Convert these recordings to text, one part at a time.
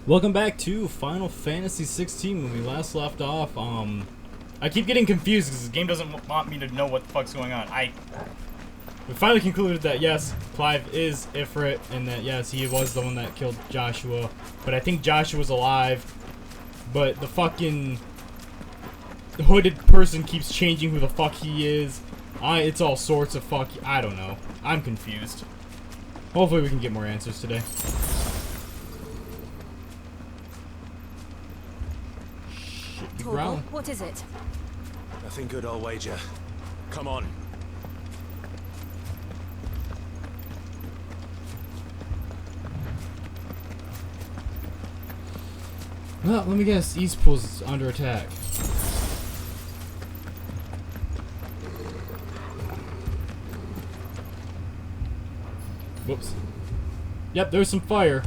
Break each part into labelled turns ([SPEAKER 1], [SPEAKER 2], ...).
[SPEAKER 1] Welcome back to Final Fantasy XVI. When we last left off, I keep getting confused because the game doesn't want me to know what the fuck's going on. We finally concluded that yes, Clive is Ifrit, and that yes, he was the one that killed Joshua. But I think Joshua's alive. But the fucking hooded person keeps changing who the fuck he is. It's all sorts of fuck. I don't know. I'm confused. Hopefully we can get more answers today.
[SPEAKER 2] What is it?
[SPEAKER 3] Nothing good, I'll wager. Come on.
[SPEAKER 1] Well, let me guess. Eastpool's under attack. Whoops. Yep, there's some fire.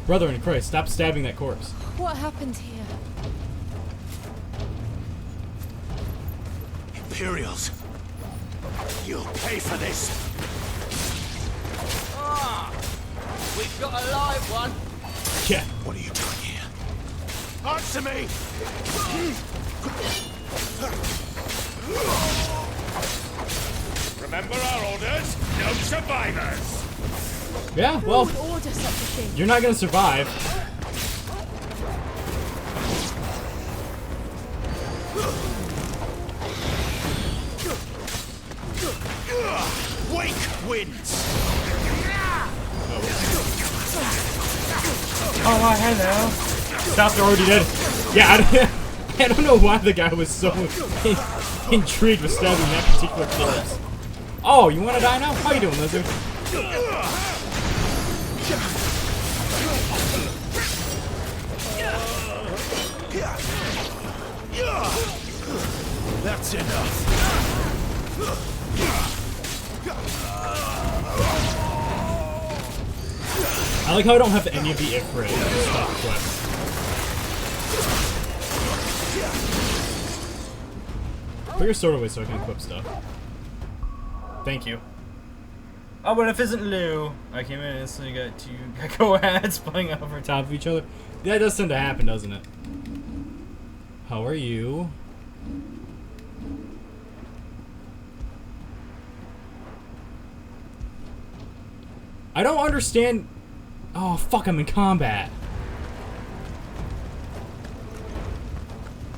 [SPEAKER 1] Brother in Christ, stop stabbing that corpse.
[SPEAKER 2] What happened here?
[SPEAKER 3] Imperials. You'll pay for this.
[SPEAKER 4] Ah! We've got a live one.
[SPEAKER 1] Yeah.
[SPEAKER 3] What are you doing here? Answer me! Remember our orders? No survivors!
[SPEAKER 1] Yeah, well,
[SPEAKER 2] Who would order such a thing?
[SPEAKER 1] you're not gonna survive.
[SPEAKER 3] Wake wins!
[SPEAKER 1] Oh, hi, hello. Stop, they're already dead. Yeah, I don't know why the guy was so intrigued with stabbing that particular corpse. Oh, you wanna die now? How you doing, lizard?
[SPEAKER 3] That's enough.
[SPEAKER 1] I like how I don't have any of the Ifrit stuff equipped. Put your sword away so I can equip stuff. Thank you. Oh, but if isn't Lou, I came in and instantly got two gecko hats playing over top of each other. That does tend to happen, doesn't it? How are you? I don't understand. Oh, fuck, I'm in combat.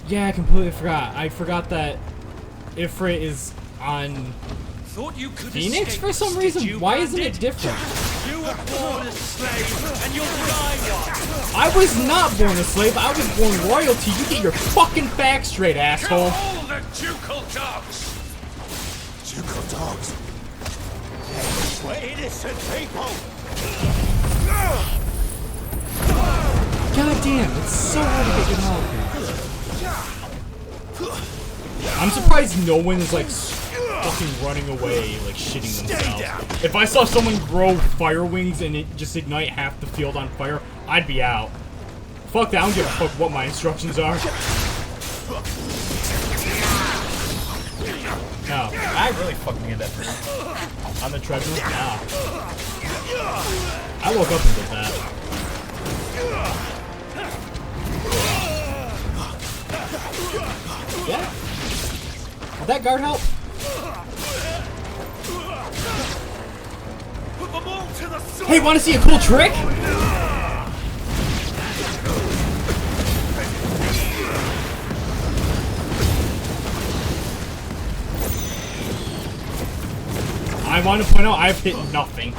[SPEAKER 1] Yeah, I completely forgot. I forgot that Ifrit is on
[SPEAKER 4] Thought you could
[SPEAKER 1] Phoenix
[SPEAKER 4] escape
[SPEAKER 1] for some
[SPEAKER 4] us,
[SPEAKER 1] reason.
[SPEAKER 4] did you,
[SPEAKER 1] Why isn't it
[SPEAKER 4] bandit?
[SPEAKER 1] different?
[SPEAKER 4] You were born a slave, and you'll die one.
[SPEAKER 1] I was not born a slave. I was born royalty. You get your fucking facts straight,
[SPEAKER 4] Kill
[SPEAKER 1] asshole.
[SPEAKER 4] all the ducal dogs.
[SPEAKER 3] Ducal dogs. We're innocent people.
[SPEAKER 1] God damn, it's so hard to get good health. I'm surprised no one is like fucking running away, like shitting themselves. If I saw someone grow fire wings and it just ignite half the field on fire, I'd be out. Fuck that, I don't give a fuck what my instructions are. No, I really fucking did that for on the treadmill. Yeah. I woke up and did that. Yeah. Did that guard help?
[SPEAKER 4] Put them all to the sword.
[SPEAKER 1] Hey, want to see a cool trick? I want to point out I've hit nothing.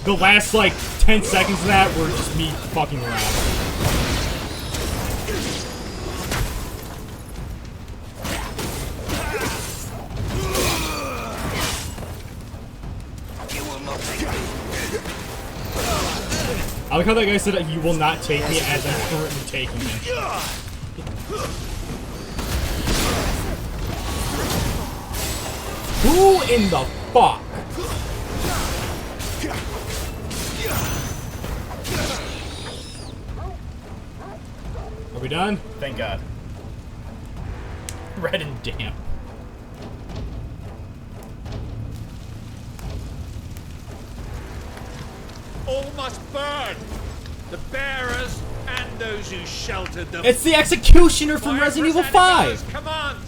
[SPEAKER 1] The last, like, 10 seconds of that were just me fucking around. I like how that guy said that you will not take me as I'm currently taking him. Who in the fuck? Are we done? Thank God. Red and damp.
[SPEAKER 3] All must burn. The bearers and those who sheltered them.
[SPEAKER 1] It's the executioner from
[SPEAKER 3] By
[SPEAKER 1] Resident Evil
[SPEAKER 3] Empress
[SPEAKER 1] 5!
[SPEAKER 3] command.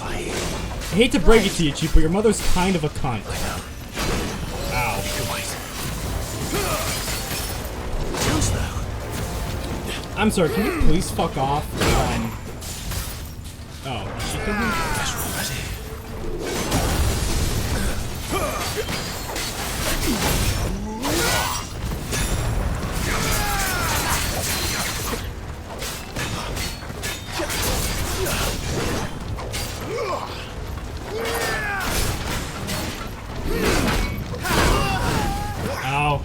[SPEAKER 1] I hate to break it to you, Chief, but your mother's kind of a cunt. Ow. I'm sorry, can you please fuck off? Oh, she couldn't? Ow.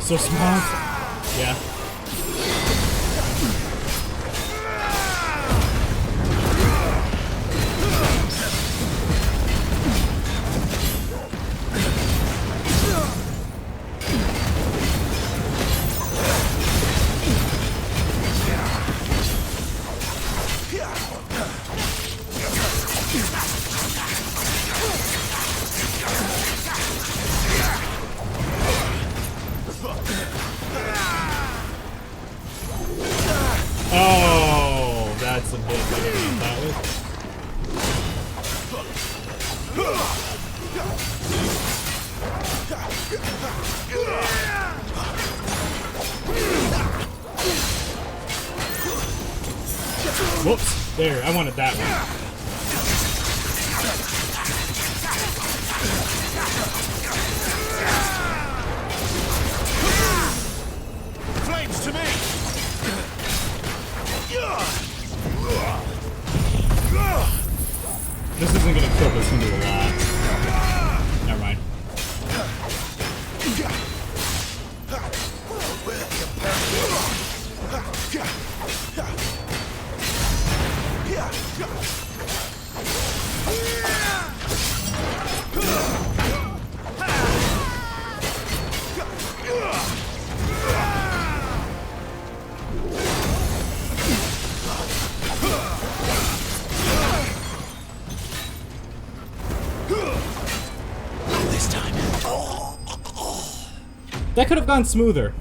[SPEAKER 1] So smart. Yeah. Oh, that's a bit better than that was. Whoops. There, I wanted that one.
[SPEAKER 3] Flames to me.
[SPEAKER 1] This isn't gonna kill, but it's gonna do a lot. Never mind. That could have gone smoother.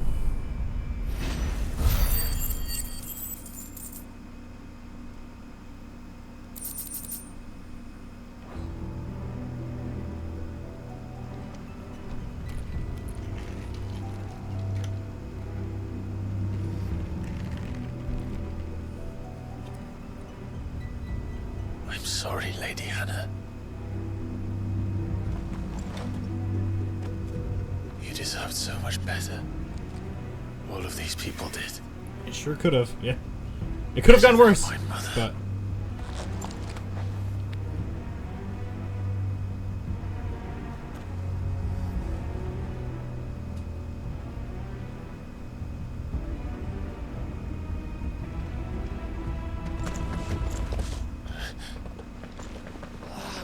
[SPEAKER 3] I'm sorry, Lady Hannah. You deserved so much better. All of these people did.
[SPEAKER 1] It sure could have, yeah. It could have gone worse,
[SPEAKER 3] My mother.
[SPEAKER 1] but...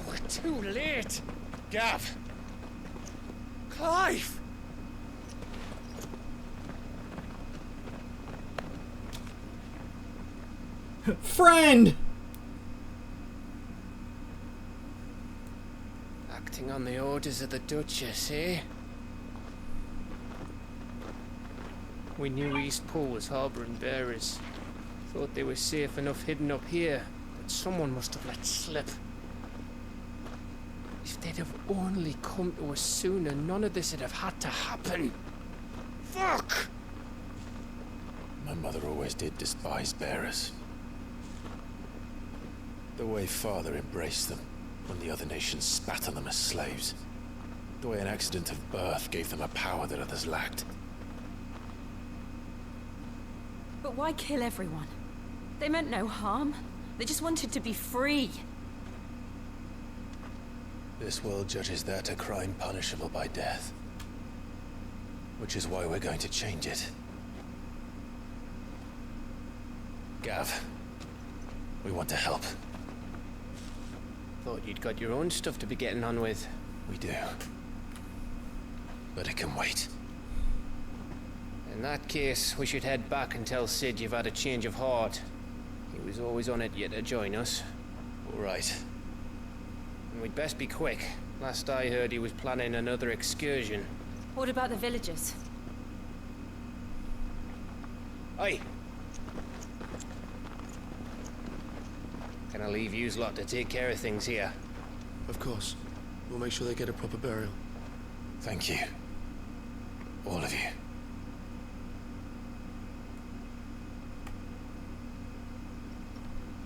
[SPEAKER 3] We're too late. Gav. Clive.
[SPEAKER 1] Friend!
[SPEAKER 5] Acting on the orders of the Duchess, eh? We knew East Pool was harbouring bearers. Thought they were safe enough hidden up here, but someone must have let slip. If they'd have only come to us sooner, none of this would have had to happen. Fuck!
[SPEAKER 3] My mother always did despise bearers. The way Father embraced them when the other nations spat on them as slaves. The way an accident of birth gave them a power that others lacked.
[SPEAKER 2] But why kill everyone? They meant no harm. They just wanted to be free.
[SPEAKER 3] This world judges that a crime punishable by death. Which is why we're going to change it. Gav, we want to help.
[SPEAKER 5] Thought you'd got your own stuff to be getting on with.
[SPEAKER 3] We do. But it can wait.
[SPEAKER 5] In that case, we should head back and tell Sid you've had a change of heart. He was always on it yet to join us.
[SPEAKER 3] All right.
[SPEAKER 5] And we'd best be quick. Last I heard, he was planning another excursion.
[SPEAKER 2] What about the villagers?
[SPEAKER 5] Oi! Can I leave yous lot to take care of things here?
[SPEAKER 6] Of course. We'll make sure they get a proper burial.
[SPEAKER 3] Thank you. All of you.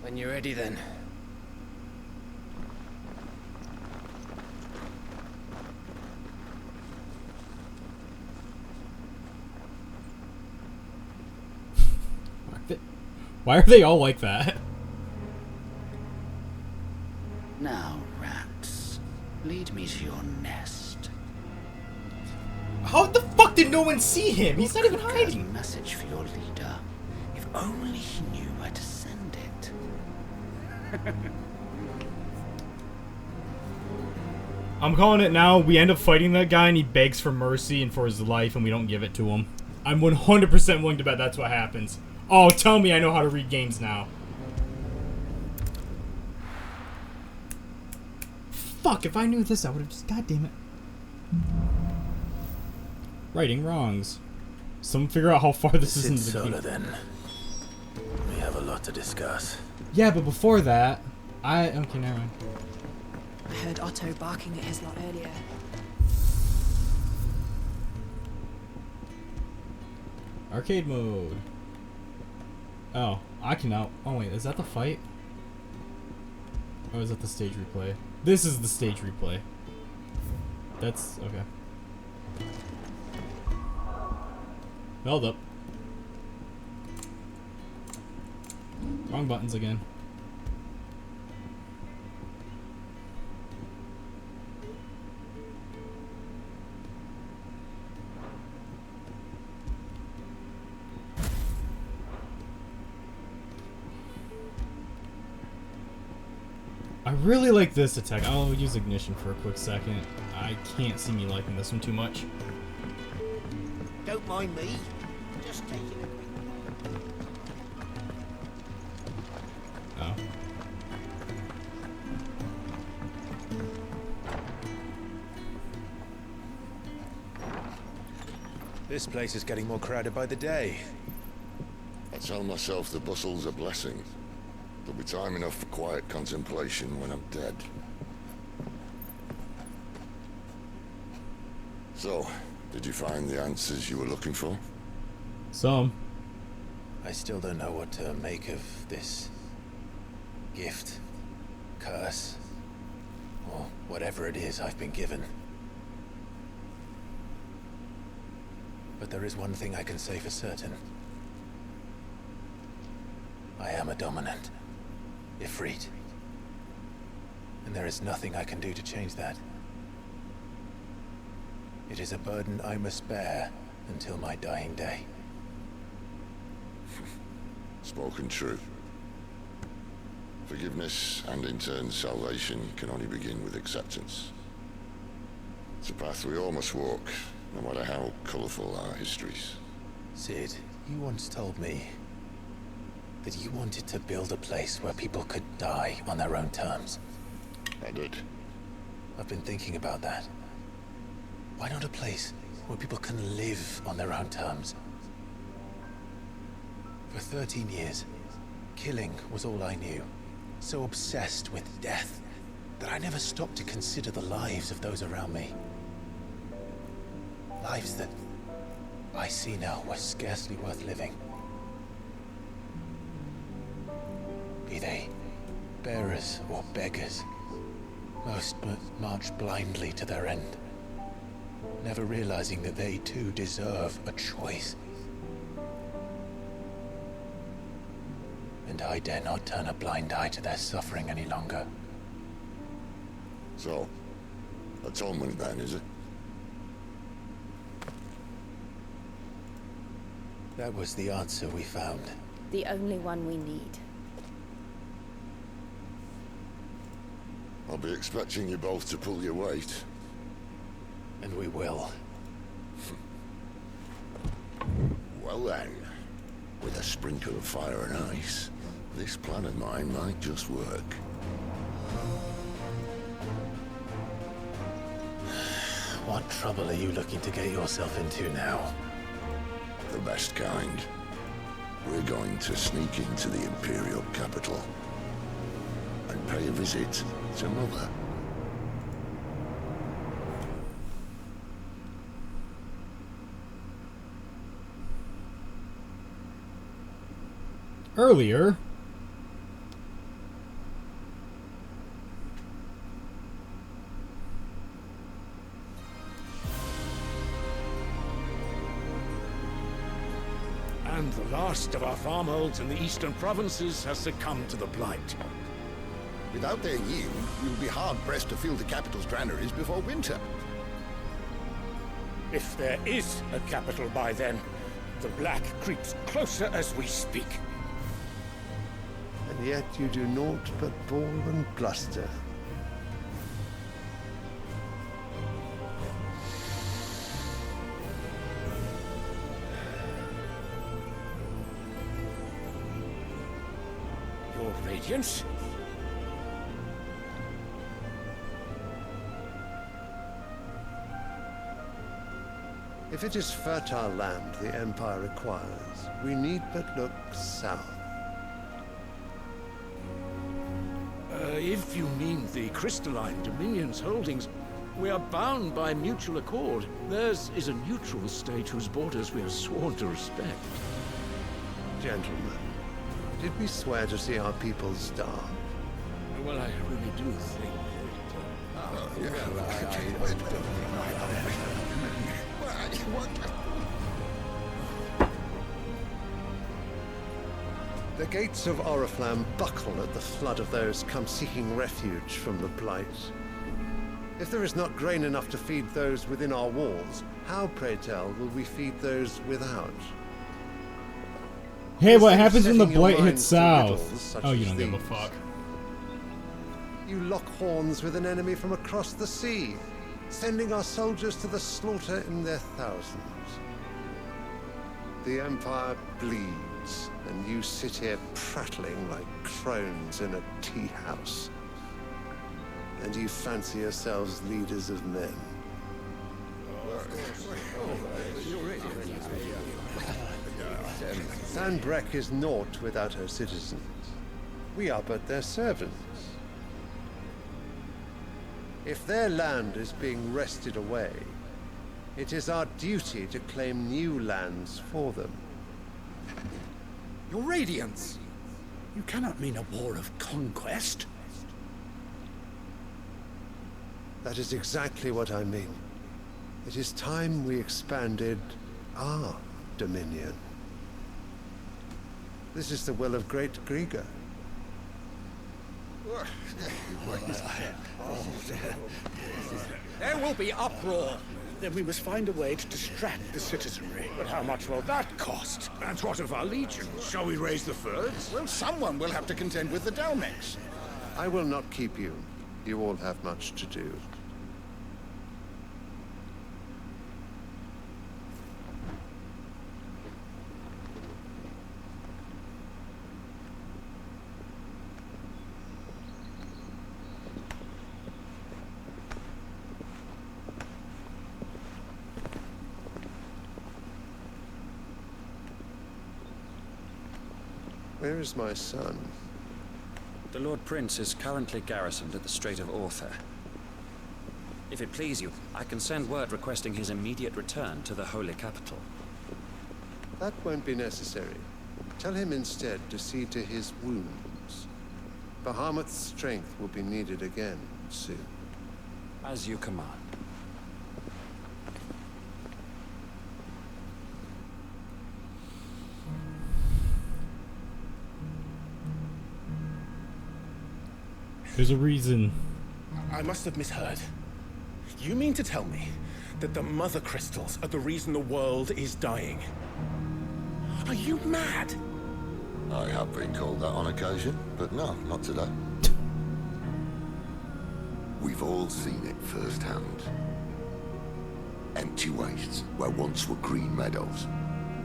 [SPEAKER 5] When you're ready, then.
[SPEAKER 1] Why are they all like that?
[SPEAKER 7] Now, rats, lead me to your nest.
[SPEAKER 1] How the fuck did no one see him? He's not even hiding.
[SPEAKER 7] A message for your leader. If only he knew where to send it.
[SPEAKER 1] I'm calling it now. We end up fighting that guy and he begs for mercy and for his life and we don't give it to him. I'm 100% willing to bet that's what happens. Oh, tell me I know how to read games now. Fuck, if I knew this, I would have just... God damn it. Righting wrongs. Someone figure out how far this is into the game.
[SPEAKER 3] Solar, then. We have a lot to discuss.
[SPEAKER 1] Yeah, but before that, okay, never mind.
[SPEAKER 2] I heard Otto barking at his lot earlier.
[SPEAKER 1] Arcade mode. Oh, I can now... Oh wait, is that the fight? Or is that the stage replay? This is the stage replay. That's... okay. Held up. Wrong buttons again. I really like this attack. I'll use ignition for a quick second. I can't see me liking this one too much.
[SPEAKER 7] Don't mind me. Just taking a quick...
[SPEAKER 1] Oh.
[SPEAKER 3] This place is getting more crowded by the day.
[SPEAKER 8] I tell myself the bustle's a blessing. There'll be time enough for quiet contemplation when I'm dead. So, did you find the answers you were looking for?
[SPEAKER 1] Some.
[SPEAKER 3] I still don't know what to make of this gift, curse, or whatever it is I've been given. But there is one thing I can say for certain. I am a dominant. Ifrit. And there is nothing I can do to change that. It is a burden I must bear until my dying day.
[SPEAKER 8] Spoken true. Forgiveness and in turn salvation can only begin with acceptance. It's a path we all must walk, no matter how colourful our histories.
[SPEAKER 3] Sid, you once told me that you wanted to build a place where people could die on their own terms.
[SPEAKER 8] I did.
[SPEAKER 3] I've been thinking about that. Why not a place where people can live on their own terms? For 13 years, killing was all I knew. So obsessed with death that I never stopped to consider the lives of those around me. Lives that I see now were scarcely worth living. Be they bearers or beggars, most march blindly to their end, never realizing that they too deserve a choice. And I dare not turn a blind eye to their suffering any longer.
[SPEAKER 8] So, atonement then, is it?
[SPEAKER 3] That was the answer we found.
[SPEAKER 2] The only one we need.
[SPEAKER 8] I'll be expecting you both to pull your weight.
[SPEAKER 3] And we will.
[SPEAKER 8] Well then, with a sprinkle of fire and ice, This plan of mine might just work.
[SPEAKER 3] What trouble are you looking to get yourself into now?
[SPEAKER 8] The best kind. We're going to sneak into the Imperial capital and pay a visit to Mother.
[SPEAKER 1] Earlier,
[SPEAKER 9] And the last of our farmholds in the eastern provinces has succumbed to the blight.
[SPEAKER 8] Without their yield, we'll be hard-pressed to fill the capital's granaries before winter.
[SPEAKER 9] If there is a capital by then, the black creeps closer as we speak.
[SPEAKER 10] And yet you do naught but bawl and bluster.
[SPEAKER 9] Your Radiance?
[SPEAKER 10] If it is fertile land the Empire requires, we need but look south.
[SPEAKER 9] If you mean the crystalline Dominion's holdings, we are bound by mutual accord. Theirs is a neutral state whose borders we are sworn to respect.
[SPEAKER 10] Gentlemen, did we swear to see our people starve?
[SPEAKER 9] Well, I really do think
[SPEAKER 10] The gates of Oriflamme buckle at the flood of those come seeking refuge from the blight. If there is not grain enough to feed those within our walls, how, pray tell, will we feed those without?
[SPEAKER 1] hey, what
[SPEAKER 10] Instead of
[SPEAKER 1] happens when the
[SPEAKER 10] setting your
[SPEAKER 1] blight hits
[SPEAKER 10] minds to riddles
[SPEAKER 1] south?
[SPEAKER 10] such
[SPEAKER 1] Oh, you
[SPEAKER 10] as
[SPEAKER 1] don't give a
[SPEAKER 10] these,
[SPEAKER 1] fuck.
[SPEAKER 10] You lock horns with an enemy from across the sea, sending our soldiers to the slaughter in their thousands. The Empire bleeds, and you sit here prattling like crones in a tea house. And you fancy yourselves leaders of men. Sanbreque is naught without her citizens. We are but their servants. If their land is being wrested away, it is our duty to claim new lands for them.
[SPEAKER 9] Your Radiance! You cannot mean a war of conquest.
[SPEAKER 10] That is exactly what I mean. It is time we expanded our dominion. This is the will of great Grieger.
[SPEAKER 9] There will be uproar. Then we must find a way to distract the citizenry. But how much will that cost? And what of our legions? Shall we raise the furs?
[SPEAKER 8] Well, someone will have to contend with the Dalmex.
[SPEAKER 10] I will not keep you. You all have much to do. Where is my son?
[SPEAKER 11] The Lord Prince is currently garrisoned at the Strait of Author. If it please you, I can send word requesting his immediate return to the Holy Capital.
[SPEAKER 10] That won't be necessary. Tell him instead to see to his wounds. Bahamut's strength will be needed again soon.
[SPEAKER 11] As you command.
[SPEAKER 1] There's a reason.
[SPEAKER 9] I must have misheard. You mean to tell me that the mother crystals are the reason the world is dying? Are you mad?
[SPEAKER 8] I have been called that on occasion, but no, not today. We've all seen it firsthand. Empty wastes where once were green meadows.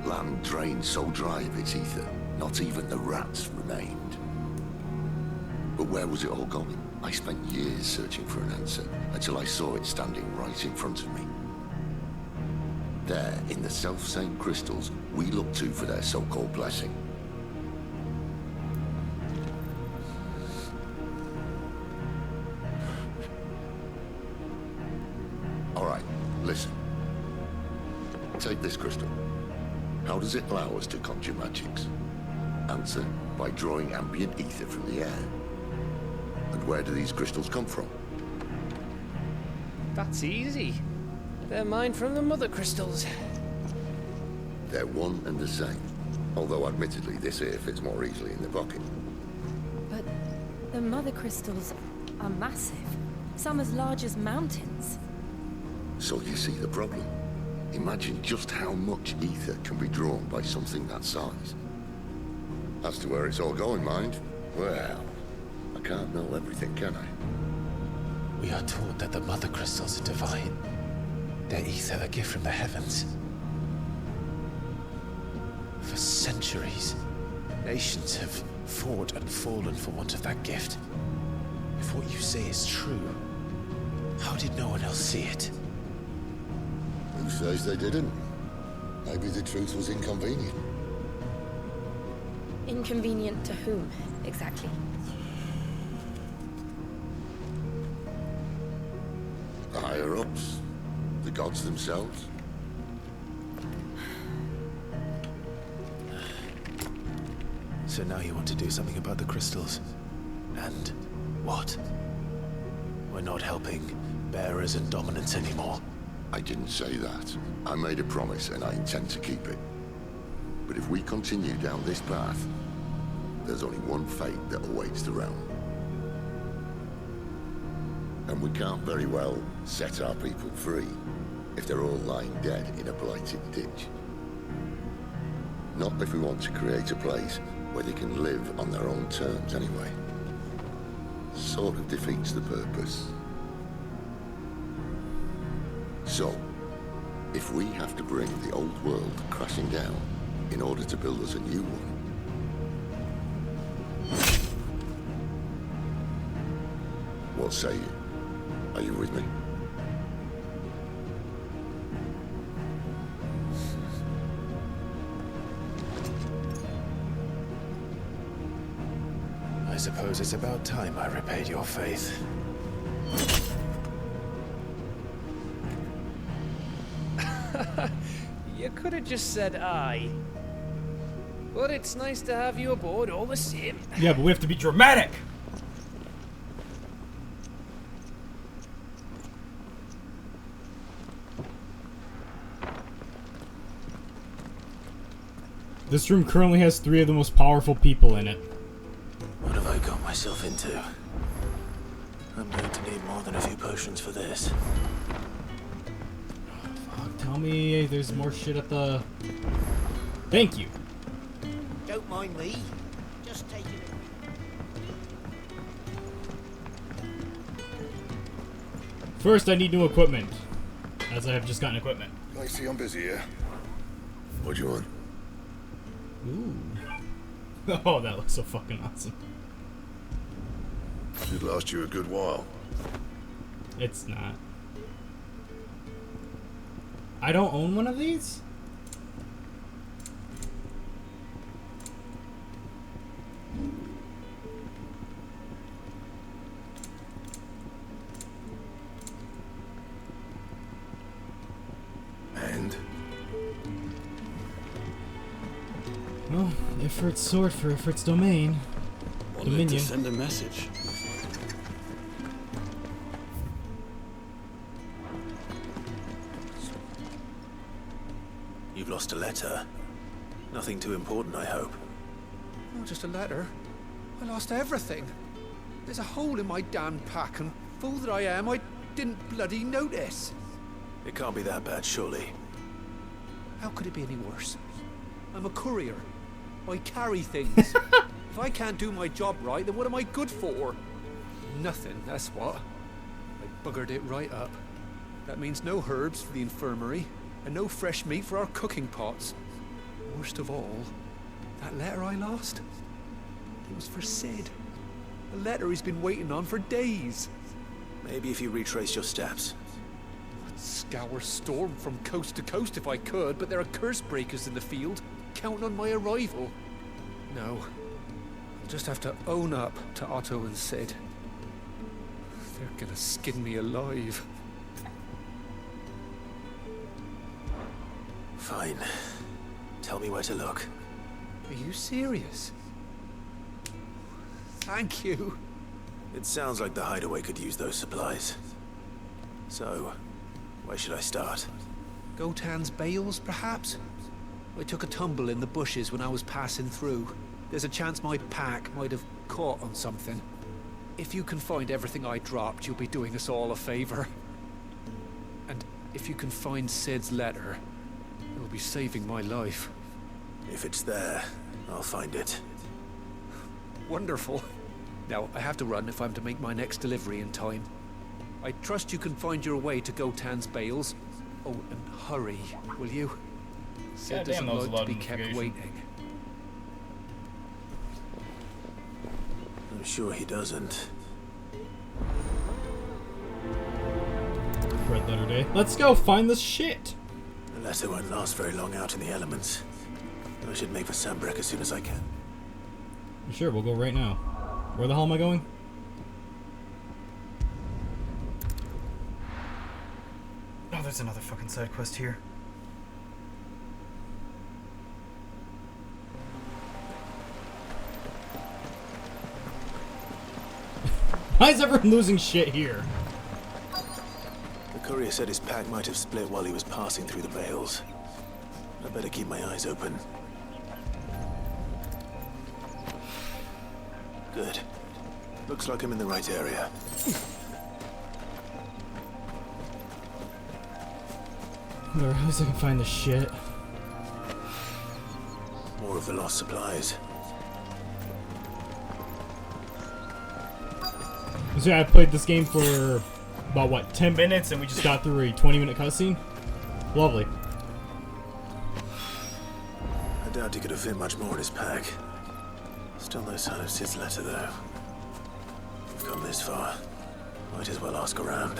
[SPEAKER 8] Land drained so dry of its ether, Not even the rats remained. But where was it all going? I spent years searching for an answer, until I saw it standing right in front of me. There, in the self-same crystals we look to for their so-called blessing. Alright, listen. Take this crystal. How does it allow us to conjure magics? Answer, by drawing ambient ether from the air. And where do these crystals come from?
[SPEAKER 5] That's easy. They're mined from the mother crystals.
[SPEAKER 8] They're one and the same. Although admittedly this here fits more easily in the pocket.
[SPEAKER 2] But the mother crystals are massive. Some as large as mountains.
[SPEAKER 8] So you see the problem. Imagine just how much ether can be drawn by something that size. As to where it's all going, mind, well, I can't know everything, can I?
[SPEAKER 3] We are taught that the mother crystals are divine. Their ether a gift from the heavens. For centuries, nations have fought and fallen for want of that gift. If what you say is true, how did no one else see it?
[SPEAKER 8] Who says they didn't? Maybe the truth was inconvenient.
[SPEAKER 2] Inconvenient to whom, exactly?
[SPEAKER 8] The higher-ups? The gods themselves?
[SPEAKER 3] So now you want to do something about the crystals? And what? We're not helping bearers and dominants anymore.
[SPEAKER 8] I didn't say that. I made a promise and I intend to keep it. But if we continue down this path, there's only one fate that awaits the realm. And we can't very well set our people free if they're all lying dead in a blighted ditch. Not if we want to create a place where they can live on their own terms anyway. Sort of defeats the purpose. So, if we have to bring the old world crashing down in order to build us a new one, what say you? Are you with me?
[SPEAKER 3] I suppose it's about time I repaid your faith.
[SPEAKER 5] You could have just said aye. But it's nice to have you aboard all the same.
[SPEAKER 1] Yeah, but we have to be dramatic! This room currently has 3 of the most powerful people in it.
[SPEAKER 3] What have I got myself into? I'm going to need more than a few potions for this.
[SPEAKER 1] Fuck, tell me there's more shit at the... Thank you.
[SPEAKER 7] Don't mind me. Just take it.
[SPEAKER 1] First, I need new equipment, as I have just gotten equipment.
[SPEAKER 8] I see I'm busy here. What do you want?
[SPEAKER 1] Ooh. Oh, that looks so fucking awesome.
[SPEAKER 8] Should last you a good while.
[SPEAKER 1] It's not. I don't own one of these?
[SPEAKER 8] And?
[SPEAKER 1] Well, Ifrit's sword for Ifrit's domain. Dominion.
[SPEAKER 11] To send a message.
[SPEAKER 3] You've lost a letter. Nothing too important, I hope.
[SPEAKER 6] Not just a letter. I lost everything. There's a hole in my damn pack, and fool that I am, I didn't bloody notice.
[SPEAKER 3] It can't be that bad, surely.
[SPEAKER 6] How could it be any worse? I'm a courier. I carry things. If I can't do my job right, then what am I good for? Nothing, that's what. I buggered it right up. That means no herbs for the infirmary, and no fresh meat for our cooking pots. Worst of all, That letter I lost? It was for Sid. A letter he's been waiting on for days.
[SPEAKER 3] Maybe if you retrace your steps.
[SPEAKER 6] I'd scour Storm from coast to coast if I could, but there are curse breakers in the field, counting on my arrival. No. I'll just have to own up to Otto and Sid. They're gonna skin me alive.
[SPEAKER 3] Fine. Tell me where to look.
[SPEAKER 6] Are you serious? Thank you.
[SPEAKER 3] It sounds like the hideaway could use those supplies. So, where should I start?
[SPEAKER 6] Gotan's bales, perhaps? I took a tumble in the bushes when I was passing through. There's a chance my pack might have caught on something. If you can find everything I dropped, you'll be doing us all a favor. And if you can find Sid's letter, you'll be saving my life.
[SPEAKER 3] If it's there, I'll find it.
[SPEAKER 6] Wonderful. Now, I have to run if I'm to make my next delivery in time. I trust you can find your way to Gotan's bales. Oh, and hurry, will you? Sid doesn't like to be kept waiting.
[SPEAKER 3] I'm sure he doesn't.
[SPEAKER 1] Red letter day. Let's go find this shit.
[SPEAKER 3] The letter won't last very long out in the elements. I should make for Sambrek as soon as I can.
[SPEAKER 1] Sure, we'll go right now. Where the hell am I going?
[SPEAKER 12] Oh, there's another fucking side quest here.
[SPEAKER 1] Why is everyone losing shit here?
[SPEAKER 3] The courier said his pack might have split while he was passing through the bales. I better keep my eyes open. Good. Looks like I'm in the right area.
[SPEAKER 1] Where else I can find this shit?
[SPEAKER 3] More of the lost supplies.
[SPEAKER 1] So yeah, I played this game for about, what, 10 minutes and we just got through a 20-minute cutscene? Lovely.
[SPEAKER 3] I doubt he could have fit much more in his pack. Still no sign of Sid's letter, though. We've come this far. Might as well ask around.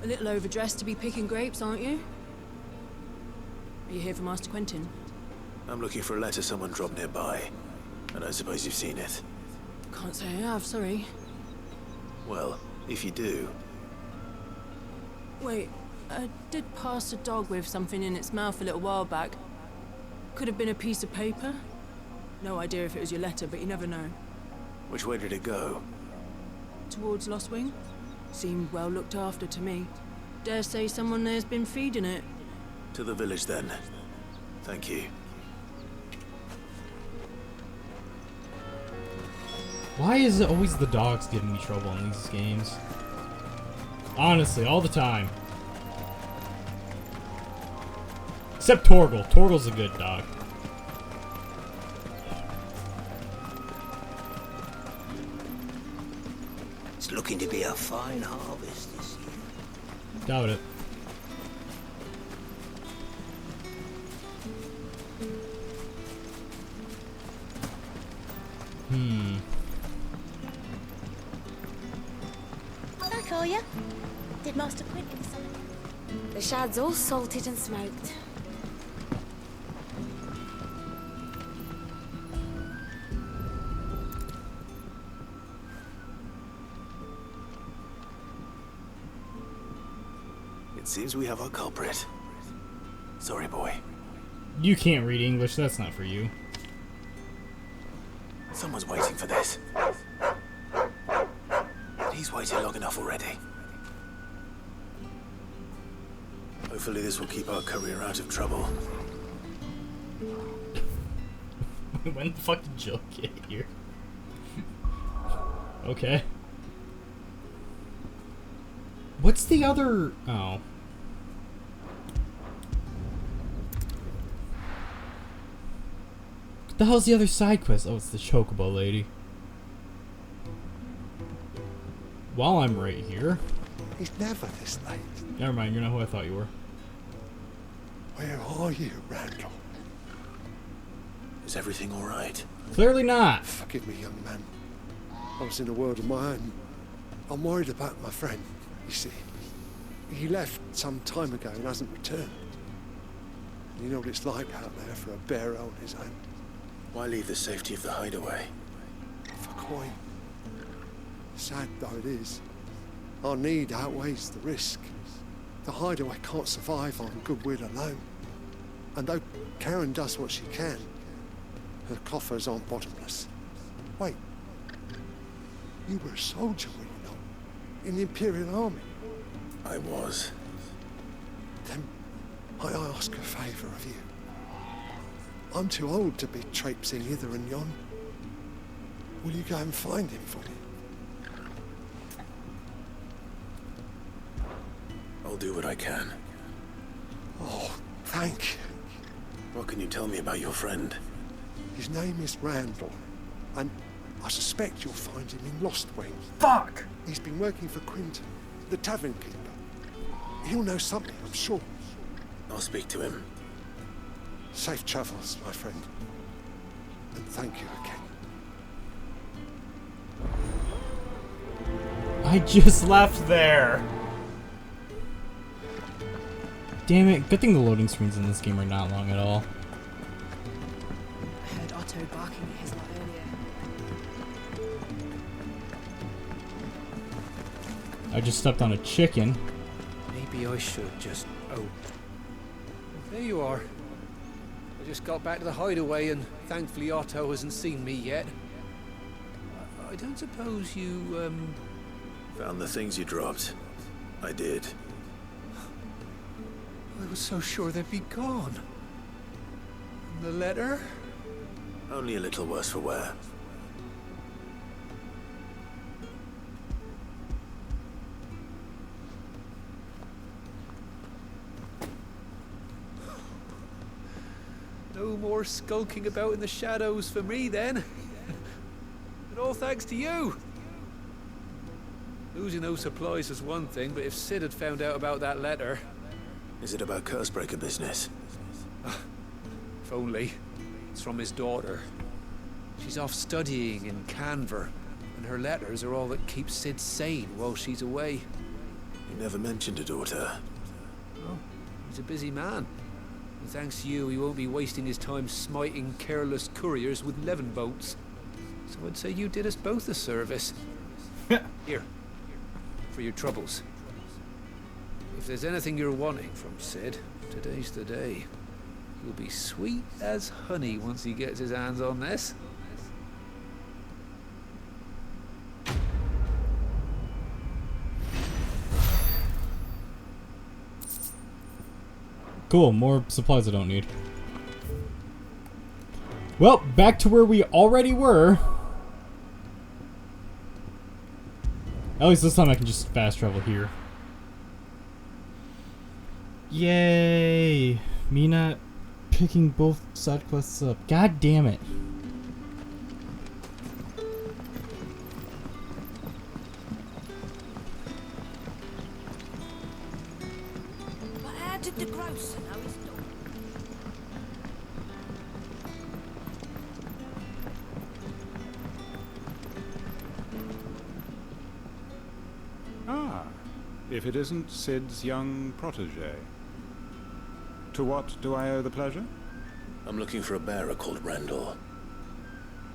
[SPEAKER 2] A little overdressed to be picking grapes, aren't you? Are you here for Master Quentin?
[SPEAKER 3] I'm looking for a letter someone dropped nearby. And I suppose you've seen it.
[SPEAKER 2] Can't say I have, sorry.
[SPEAKER 3] Well, if you do...
[SPEAKER 2] Wait, I did pass a dog with something in its mouth a little while back. Could have been a piece of paper. No idea if it was your letter, but you never know.
[SPEAKER 3] Which way did it go?
[SPEAKER 2] Towards Lost Wing? Seemed well looked after to me. Dare say someone there's been feeding it.
[SPEAKER 3] To the village, then. Thank you.
[SPEAKER 1] Why is it always the dogs giving me trouble in these games? Honestly, all the time. Except Torgal. Torgal's a good dog.
[SPEAKER 7] It's looking to be a fine harvest this year.
[SPEAKER 1] Doubt it.
[SPEAKER 13] I call ya. Did Master Quint give you something? The shad's all salted and smoked.
[SPEAKER 3] It seems we have our culprit. Sorry, boy.
[SPEAKER 1] You can't read English, that's not for you.
[SPEAKER 3] Someone's waiting for this. He's waited long enough already. Hopefully this will keep our career out of trouble.
[SPEAKER 1] When the fuck did Jill get here? Okay. What's the other... Oh. What the hell's the other side quest? Oh, it's the Chocobo lady. while I'm right here.
[SPEAKER 10] He's never this late.
[SPEAKER 1] Never mind, you're not who I thought you were.
[SPEAKER 10] Where are you, Randall?
[SPEAKER 3] Is everything all right?
[SPEAKER 1] Clearly not.
[SPEAKER 10] Forgive me, young man. I was in a world of my own. I'm worried about my friend, you see. He left some time ago and hasn't returned. You know what it's like out there for a bearer on his own.
[SPEAKER 3] Why leave the safety of the hideaway?
[SPEAKER 10] For coin. Sad though it is, our need outweighs the risk. The hideaway can't survive on goodwill alone. And though Karen does what she can, her coffers aren't bottomless. Wait. You were a soldier, were you not? In the Imperial Army?
[SPEAKER 3] I was.
[SPEAKER 10] Then I ask a favour of you. I'm too old to be traipsing hither and yon. Will you go and find him for me?
[SPEAKER 3] I'll do what I can.
[SPEAKER 10] Oh, thank you.
[SPEAKER 3] What can you tell me about your friend?
[SPEAKER 10] His name is Randall, and I suspect you'll find him in Lost Wing.
[SPEAKER 12] Fuck!
[SPEAKER 10] He's been working for Quinton, the tavern keeper. He'll know something, I'm sure.
[SPEAKER 3] I'll speak to him.
[SPEAKER 10] Safe travels, my friend. And thank you again.
[SPEAKER 1] I just left there. Damn it. Good thing the loading screens in this game are not long at all.
[SPEAKER 2] I heard Otto barking at his lot earlier.
[SPEAKER 1] I just stepped on a chicken.
[SPEAKER 6] Maybe I should just... Oh. There you are. I just got back to the hideaway and thankfully Otto hasn't seen me yet. I don't suppose you,
[SPEAKER 3] Found the things you dropped. I did.
[SPEAKER 6] I was so sure they'd be gone. And the letter?
[SPEAKER 3] Only a little worse for wear.
[SPEAKER 6] No more skulking about in the shadows for me then. And all thanks to you. Losing those supplies is one thing, but if Sid had found out about that letter...
[SPEAKER 3] Is it about Cursebreaker business?
[SPEAKER 6] If only. It's from his daughter. She's off studying in Canver, and her letters are all that keeps Sid sane while she's away.
[SPEAKER 3] You never mentioned a daughter.
[SPEAKER 6] Oh, he's a busy man. And thanks to you, he won't be wasting his time smiting careless couriers with levin boats. So I'd say you did us both a service. Here, for your troubles. If there's anything you're wanting from Sid, today's the day. He'll be sweet as honey once he gets his hands on this.
[SPEAKER 1] Cool, more supplies I don't need. Well, back to where we already were. At least this time I can just fast travel here. Yay! Me not picking both side quests up. God damn it.
[SPEAKER 13] But how did the grocer know his daughter?
[SPEAKER 14] Ah, if it isn't Sid's young protege. To what do I owe the pleasure?
[SPEAKER 3] I'm looking for a bearer called Randall.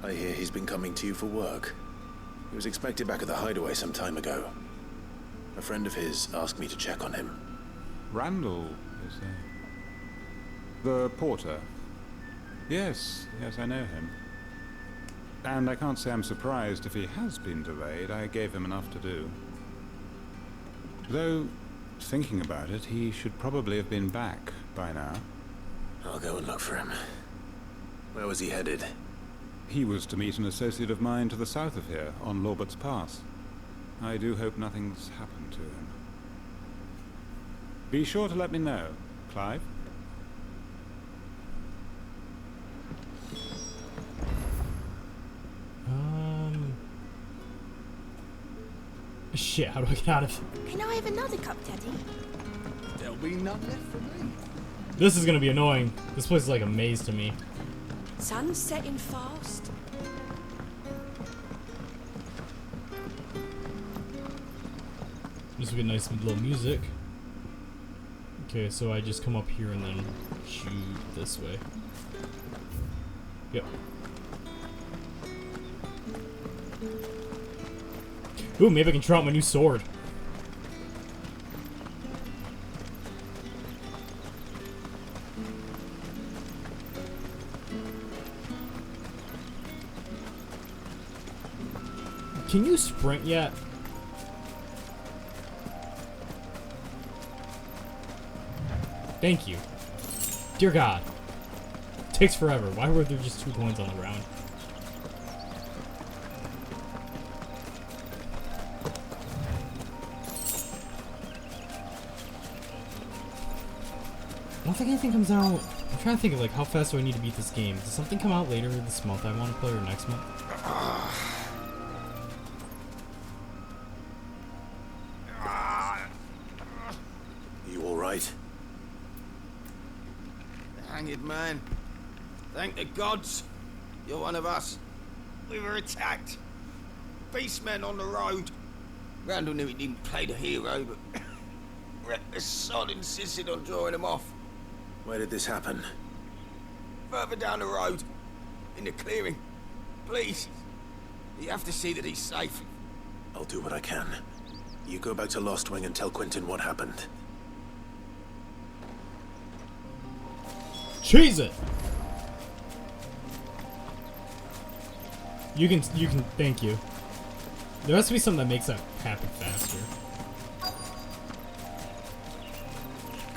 [SPEAKER 3] I hear he's been coming to you for work. He was expected back at the hideaway some time ago. A friend of his asked me to check on him.
[SPEAKER 14] Randall, you say? The porter? Yes, I know him. And I can't say I'm surprised if he has been delayed. I gave him enough to do. Though, thinking about it, he should probably have been back by now.
[SPEAKER 3] I'll go and look for him. Where was he headed?
[SPEAKER 14] He was to meet an associate of mine to the south of here, on Lorbert's Pass. I do hope nothing's happened to him. Be sure to let me know, Clive.
[SPEAKER 1] Shit, how do I get out of it?
[SPEAKER 13] Can I have another cup, Daddy?
[SPEAKER 9] There'll be none left for me.
[SPEAKER 1] This is gonna be annoying. This place is like a maze to me.
[SPEAKER 13] Sun's setting fast.
[SPEAKER 1] This would be nice little music. Okay, so I just come up here and then shoot this way. Yep. Ooh, maybe I can try out my new sword. Can you sprint yet? Thank you. Dear God. Takes forever. Why were there just 2 coins on the ground? I don't think anything comes out. I'm trying to think of like how fast do I need to beat this game. Does something come out later this month I want to play or next month?
[SPEAKER 9] You all right?
[SPEAKER 4] Hanged man. Thank the gods. You're one of us. We were attacked. Beastmen on the road. Randall knew he didn't play the hero, but reckless sod insisted on drawing him off.
[SPEAKER 9] Where did this happen?
[SPEAKER 4] Further down the road. In the clearing. Please. You have to see that he's safe.
[SPEAKER 9] I'll do what I can. You go back to Lost Wing and tell Quentin what happened.
[SPEAKER 1] Cheese it! You can, thank you. There has to be something that makes that happen faster.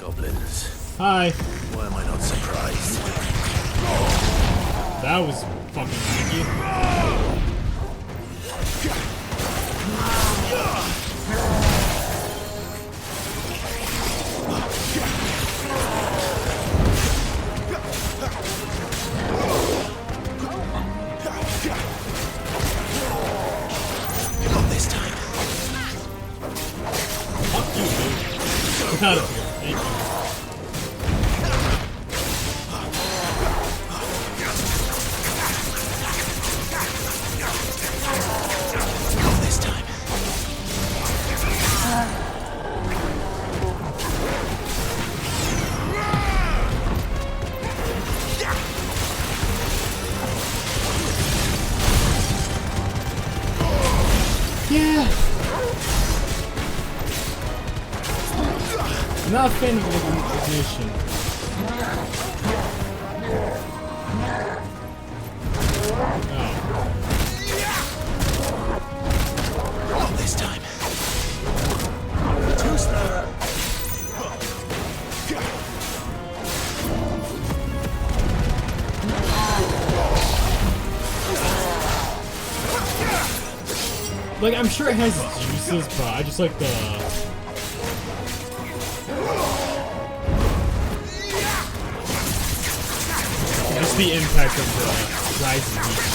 [SPEAKER 9] Goblins.
[SPEAKER 1] Hi.
[SPEAKER 9] Why am I not surprised?
[SPEAKER 1] That was fucking freaky. Out of here. Thank you.
[SPEAKER 9] Not this time.
[SPEAKER 1] Yeah. Not a fan of the ignition.
[SPEAKER 9] Not this time. Too slow.
[SPEAKER 1] Like, I'm sure it has its uses, but I just like the... just the impact of the rising heat.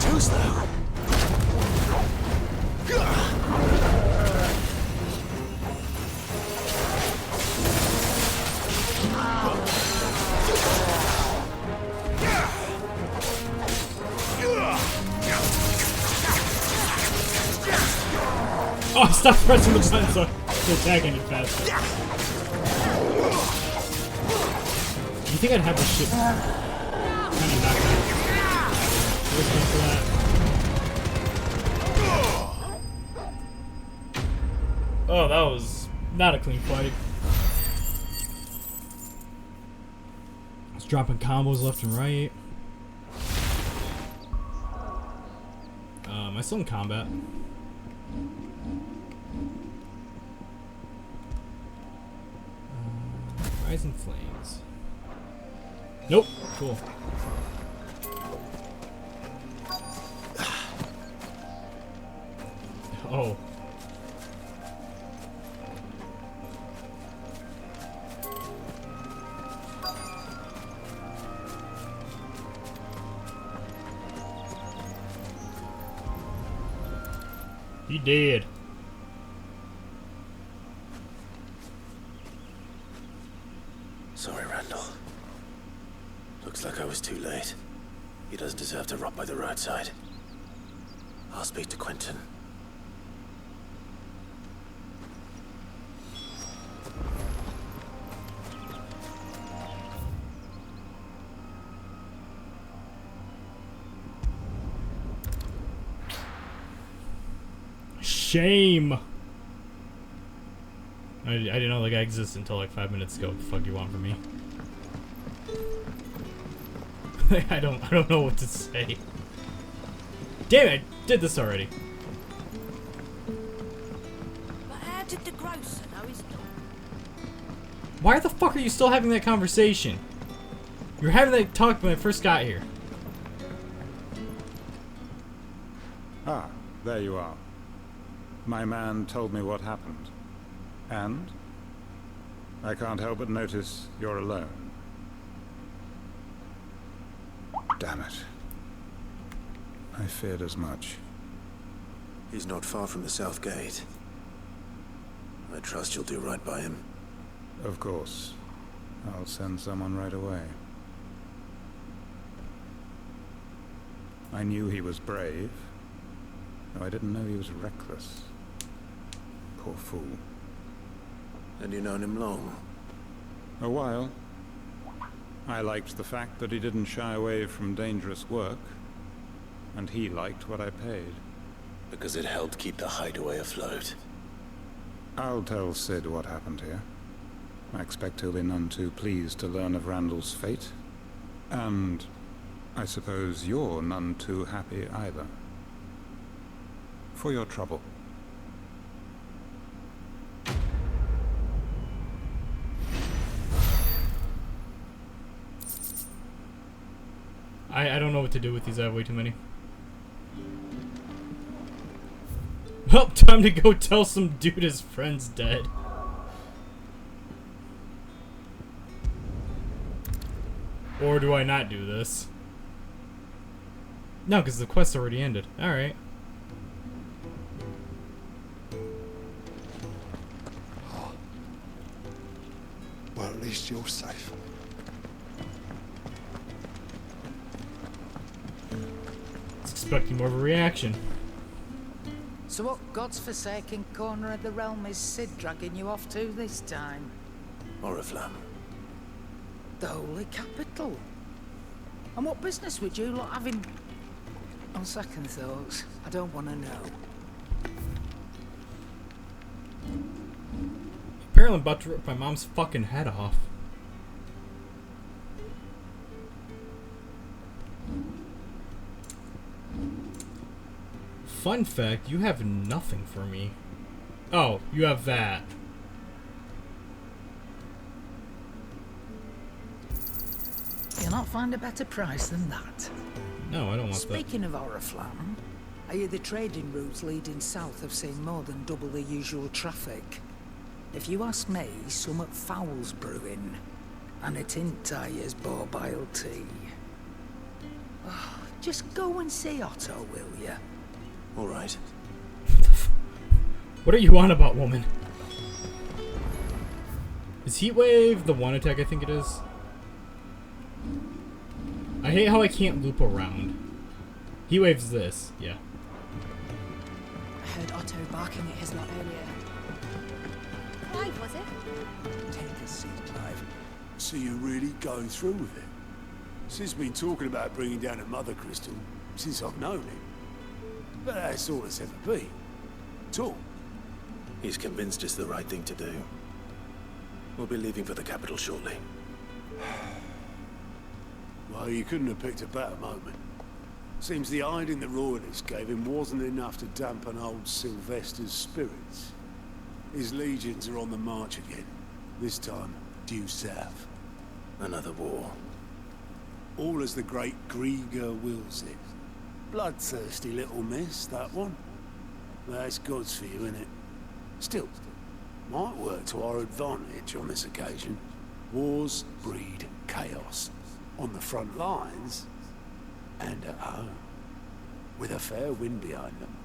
[SPEAKER 9] Too slow.
[SPEAKER 1] Oh, stop pressing the button so to attack any faster. Do you think I'd have this shit kind of knocked out? Listening for that. Oh, that was not a clean fight. I was dropping combos left and right. Am I still in combat? rise in flames. Nope. Cool. Oh. He did.
[SPEAKER 3] Sorry, Randall. Looks like I was too late. He doesn't deserve to rot by the roadside. I'll speak to Quentin.
[SPEAKER 1] Shame. I didn't know the guy existed until like 5 minutes ago. What the fuck do you want from me? I don't know what to say. Damn it! I did this already.
[SPEAKER 13] But how did the grocer know he's done?
[SPEAKER 1] Why the fuck are you still having that conversation? You were having that talk when I first got here.
[SPEAKER 14] Ah, there you are. My man told me what happened. And? I can't help but notice you're alone. Damn it. I feared as much.
[SPEAKER 3] He's not far from the south gate. I trust you'll do right by him.
[SPEAKER 14] Of course. I'll send someone right away. I knew he was brave, though I didn't know he was reckless. Poor fool.
[SPEAKER 3] And you've known him long?
[SPEAKER 14] A while. I liked the fact that he didn't shy away from dangerous work, and he liked what I paid.
[SPEAKER 3] Because it helped keep the hideaway afloat.
[SPEAKER 14] I'll tell Sid what happened here. I expect he'll be none too pleased to learn of Randall's fate. And I suppose you're none too happy either. For your trouble.
[SPEAKER 1] I don't know what to do with these. I have way too many. Well, time to go tell some dude his friend's dead. Or do I not do this? No, because the quest already ended. Alright.
[SPEAKER 10] Well, at least you're safe.
[SPEAKER 1] Expecting more of a reaction.
[SPEAKER 7] So what God's forsaken corner of the realm is Sid dragging you off to this time?
[SPEAKER 3] Oriflamme.
[SPEAKER 7] The Holy Capital. And what business would you lot have in... On second thoughts, I don't want to know.
[SPEAKER 1] Apparently I'm about to rip my mom's fucking head off. Fun fact, you have nothing for me. Oh, you have that.
[SPEAKER 7] You'll not find a better price than that.
[SPEAKER 1] No, I don't want that.
[SPEAKER 7] Speaking of Oriflamme, I hear the trading routes leading south have seen more than double the usual traffic. If you ask me, somewhat foul's brewing. And it ain't Tyre's borbile tea. Oh, just go and see Otto, will you?
[SPEAKER 3] All right.
[SPEAKER 1] What are you on about, woman? Is Heatwave the one attack I think it is? I hate how I can't loop around. Heatwave's this, yeah.
[SPEAKER 2] I heard Otto barking at his lot earlier.
[SPEAKER 13] Clive, was it?
[SPEAKER 15] Take a seat, Clive. So you're really going through with it? Sid's been talking about bringing down a mother crystal since I've known him. But that's all it's ever been. At all.
[SPEAKER 3] He's convinced it's the right thing to do. We'll be leaving for the capital shortly.
[SPEAKER 15] Well, you couldn't have picked a better moment. Seems the hiding the royalists gave him wasn't enough to dampen old Sylvester's spirits. His legions are on the march again. This time, due south.
[SPEAKER 3] Another war.
[SPEAKER 15] All as the great Grieger wills it. Bloodthirsty little miss, that one. That's God's for you, innit? Still, might work to our advantage on this occasion. Wars breed chaos. On the front lines, and at home. With a fair wind behind them,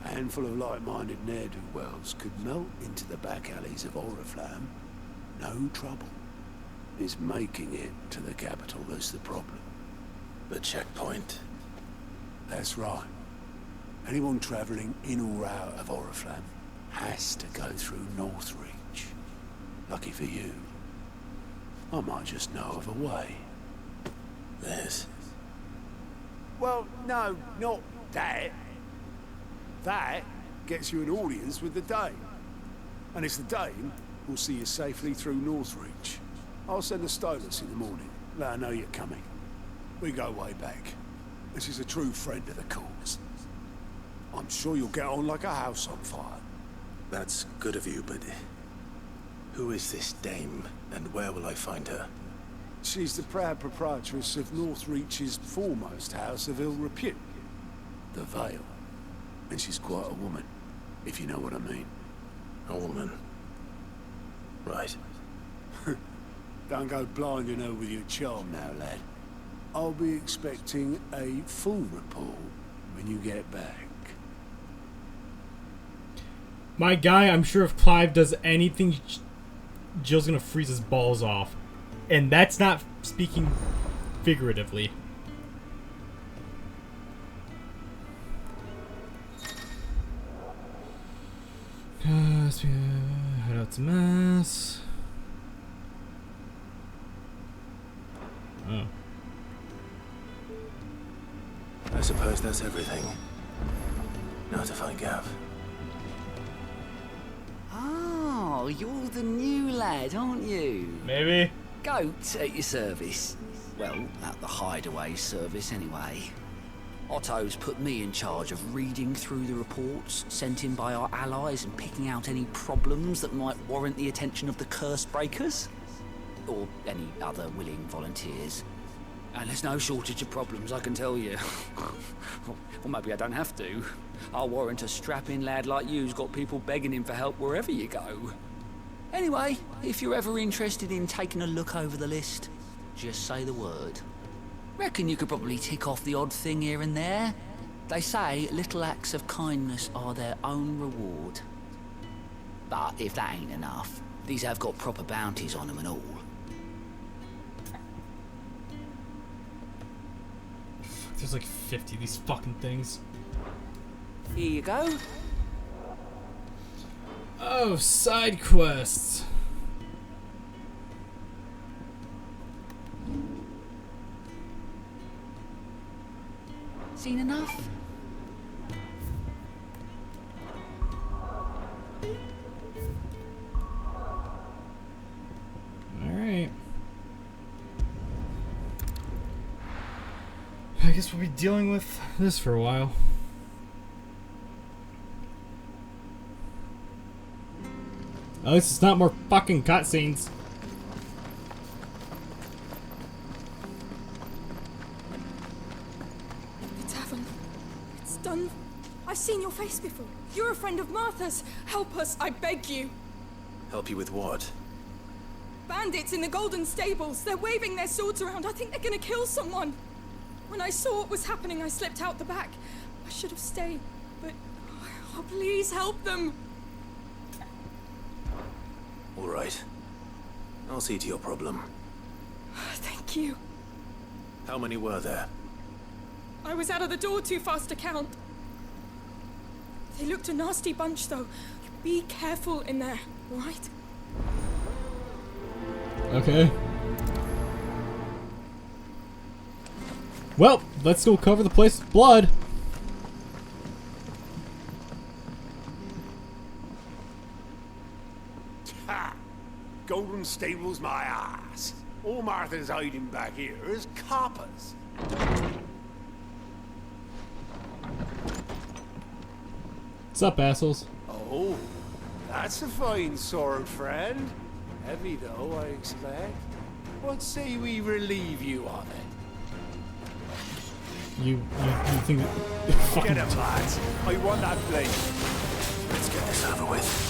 [SPEAKER 15] a handful of like-minded ne'er-do-wells could melt into the back alleys of Oriflamme. No trouble. It's making it to the capital that's the problem.
[SPEAKER 3] The checkpoint.
[SPEAKER 15] That's right. Anyone travelling in or out of Oriflamme has to go through Northreach. Lucky for you, I might just know of a way.
[SPEAKER 3] There's...
[SPEAKER 15] Well, no, not that. That gets you an audience with the Dane. And it's the Dane who'll see you safely through Northreach. I'll send a Stolas in the morning, let her know you're coming. We go way back, and she's a true friend of the cause. I'm sure you'll get on like a house on fire.
[SPEAKER 3] That's good of you, but... who is this dame, and where will I find her?
[SPEAKER 15] She's the proud proprietress of Northreach's foremost house of ill repute, the Vale. And she's quite a woman, if you know what I mean.
[SPEAKER 3] A woman? Right.
[SPEAKER 15] Don't go blinding her with your charm now, lad. I'll be expecting a full report when you get back.
[SPEAKER 1] My guy, I'm sure if Clive does anything, Jill's gonna freeze his balls off. And that's not speaking figuratively. Head out to Mass. Oh.
[SPEAKER 3] I suppose that's everything. Now to find Gav.
[SPEAKER 16] Oh, you're the new lad, aren't you?
[SPEAKER 1] Maybe.
[SPEAKER 16] Goat at your service. Well, at the hideaway service anyway. Otto's put me in charge of reading through the reports sent in by our allies and picking out any problems that might warrant the attention of the curse breakers. Or any other willing volunteers. And there's no shortage of problems, I can tell you. Well, maybe I don't have to. I'll warrant a strapping lad like you's got people begging him for help wherever you go. Anyway, if you're ever interested in taking a look over the list, just say the word. Reckon you could probably tick off the odd thing here and there. They say little acts of kindness are their own reward. But if that ain't enough, these have got proper bounties on them and all.
[SPEAKER 1] There's like 50 of these fucking things.
[SPEAKER 16] Here you go.
[SPEAKER 1] Oh, side quests.
[SPEAKER 16] Seen enough?
[SPEAKER 1] Alright. I guess we'll be dealing with this for a while. At least it's not more fucking cutscenes.
[SPEAKER 17] The tavern. It's done. I've seen your face before. You're a friend of Martha's. Help us, I beg you.
[SPEAKER 3] Help you with what?
[SPEAKER 17] Bandits in the Golden Stables. They're waving their swords around. I think they're gonna kill someone. When I saw what was happening, I slipped out the back. I should have stayed, but... oh, please help them.
[SPEAKER 3] All right. I'll see to your problem.
[SPEAKER 17] Thank you.
[SPEAKER 3] How many were there?
[SPEAKER 17] I was out of the door too fast to count. They looked a nasty bunch, though. Be careful in there, right?
[SPEAKER 1] Okay. Well, let's go cover the place with blood.
[SPEAKER 15] Ha! Golden Stables my ass. All Martha's hiding back here is coppers.
[SPEAKER 1] What's up, assholes?
[SPEAKER 15] Oh, that's a fine sword, friend. Heavy though, I expect. What say we relieve you of it?
[SPEAKER 1] You think
[SPEAKER 15] Get him, lads. I want that blade.
[SPEAKER 3] Let's get this over with.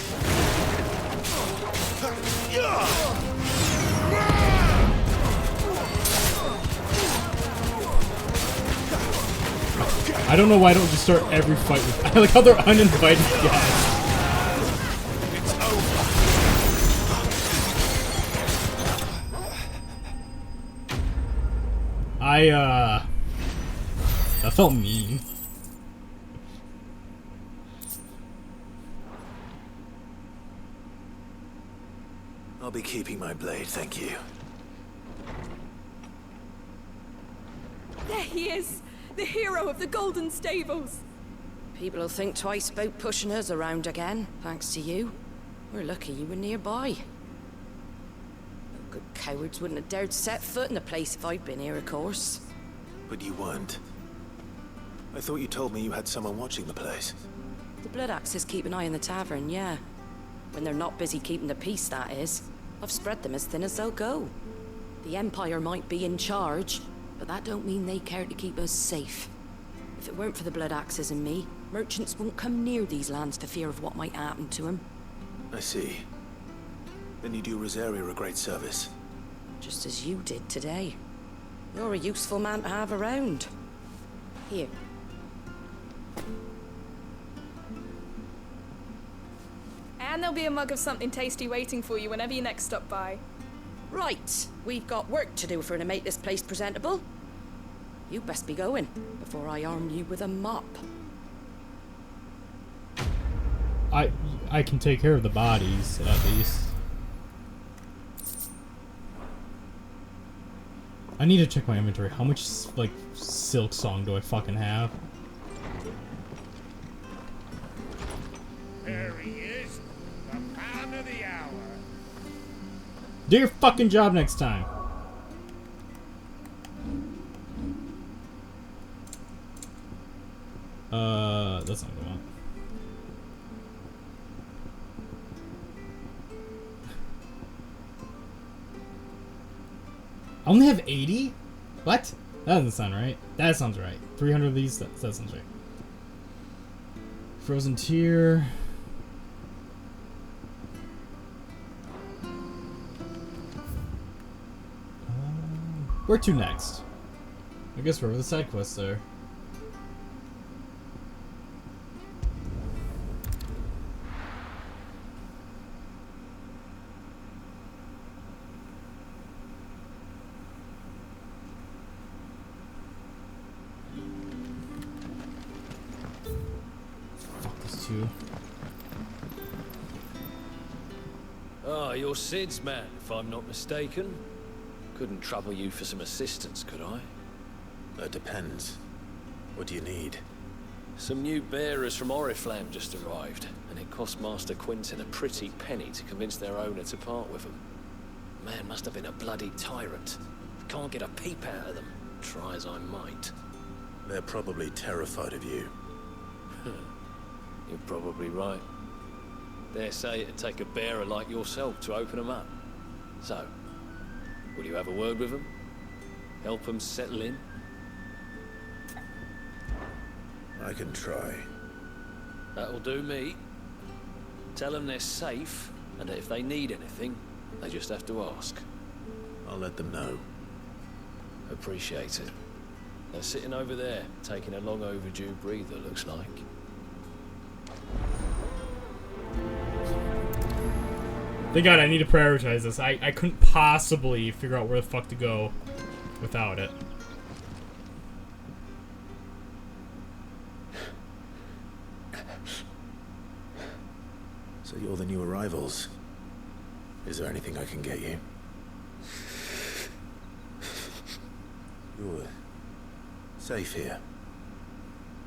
[SPEAKER 1] I don't know why I don't just start every fight with. I like how they're uninvited guests.
[SPEAKER 15] It's over.
[SPEAKER 1] That felt mean.
[SPEAKER 3] I'll be keeping my blade, thank you.
[SPEAKER 17] There he is! The hero of the Golden Stables!
[SPEAKER 18] People will think twice about pushing us around again, thanks to you. We're lucky you were nearby. Good cowards wouldn't have dared set foot in the place if I'd been here, of course.
[SPEAKER 3] But you weren't. I thought you told me you had someone watching the place.
[SPEAKER 18] The Blood Axes keep an eye on the tavern, yeah. When they're not busy keeping the peace, that is. I've spread them as thin as they'll go. The Empire might be in charge, but that don't mean they care to keep us safe. If it weren't for the Blood Axes and me, merchants won't come near these lands for fear of what might happen to them.
[SPEAKER 3] I see. Then you do Rosaria a great service.
[SPEAKER 18] Just as you did today. You're a useful man to have around. Here.
[SPEAKER 17] And there'll be a mug of something tasty waiting for you whenever you next stop by.
[SPEAKER 18] Right, we've got work to do to make this place presentable. You best be going, before I arm you with a mop.
[SPEAKER 1] I can take care of the bodies, at least. I need to check my inventory. How much, like, Silk Song do I fucking have?
[SPEAKER 15] There he is, the man of the hour.
[SPEAKER 1] Do your fucking job next time. That's not what I want. I only have 80? What? That doesn't sound right. That sounds right. 300 of these? That sounds right. Frozen Tear. Where to next? I guess wherever the side quests are. Fuck this too.
[SPEAKER 19] Ah, you're Sid's man, if I'm not mistaken. Couldn't trouble you for some assistance, could I?
[SPEAKER 3] That depends. What do you need?
[SPEAKER 19] Some new bearers from Oriflamme just arrived, and it cost Master Quinton a pretty penny to convince their owner to part with them. Man must have been a bloody tyrant. Can't get a peep out of them, try as I might.
[SPEAKER 3] They're probably terrified of you.
[SPEAKER 19] You're probably right. Dare say it'd take a bearer like yourself to open them up. So, will you have a word with them? Help them settle in?
[SPEAKER 3] I can try.
[SPEAKER 19] That'll do me. Tell them they're safe, and that if they need anything, they just have to ask.
[SPEAKER 3] I'll let them know.
[SPEAKER 19] Appreciate it. They're sitting over there, taking a long overdue breather, looks like.
[SPEAKER 1] Thank God, I need to prioritize this. I couldn't possibly figure out where the fuck to go without it.
[SPEAKER 3] So you're the new arrivals. Is there anything I can get you? You're safe here.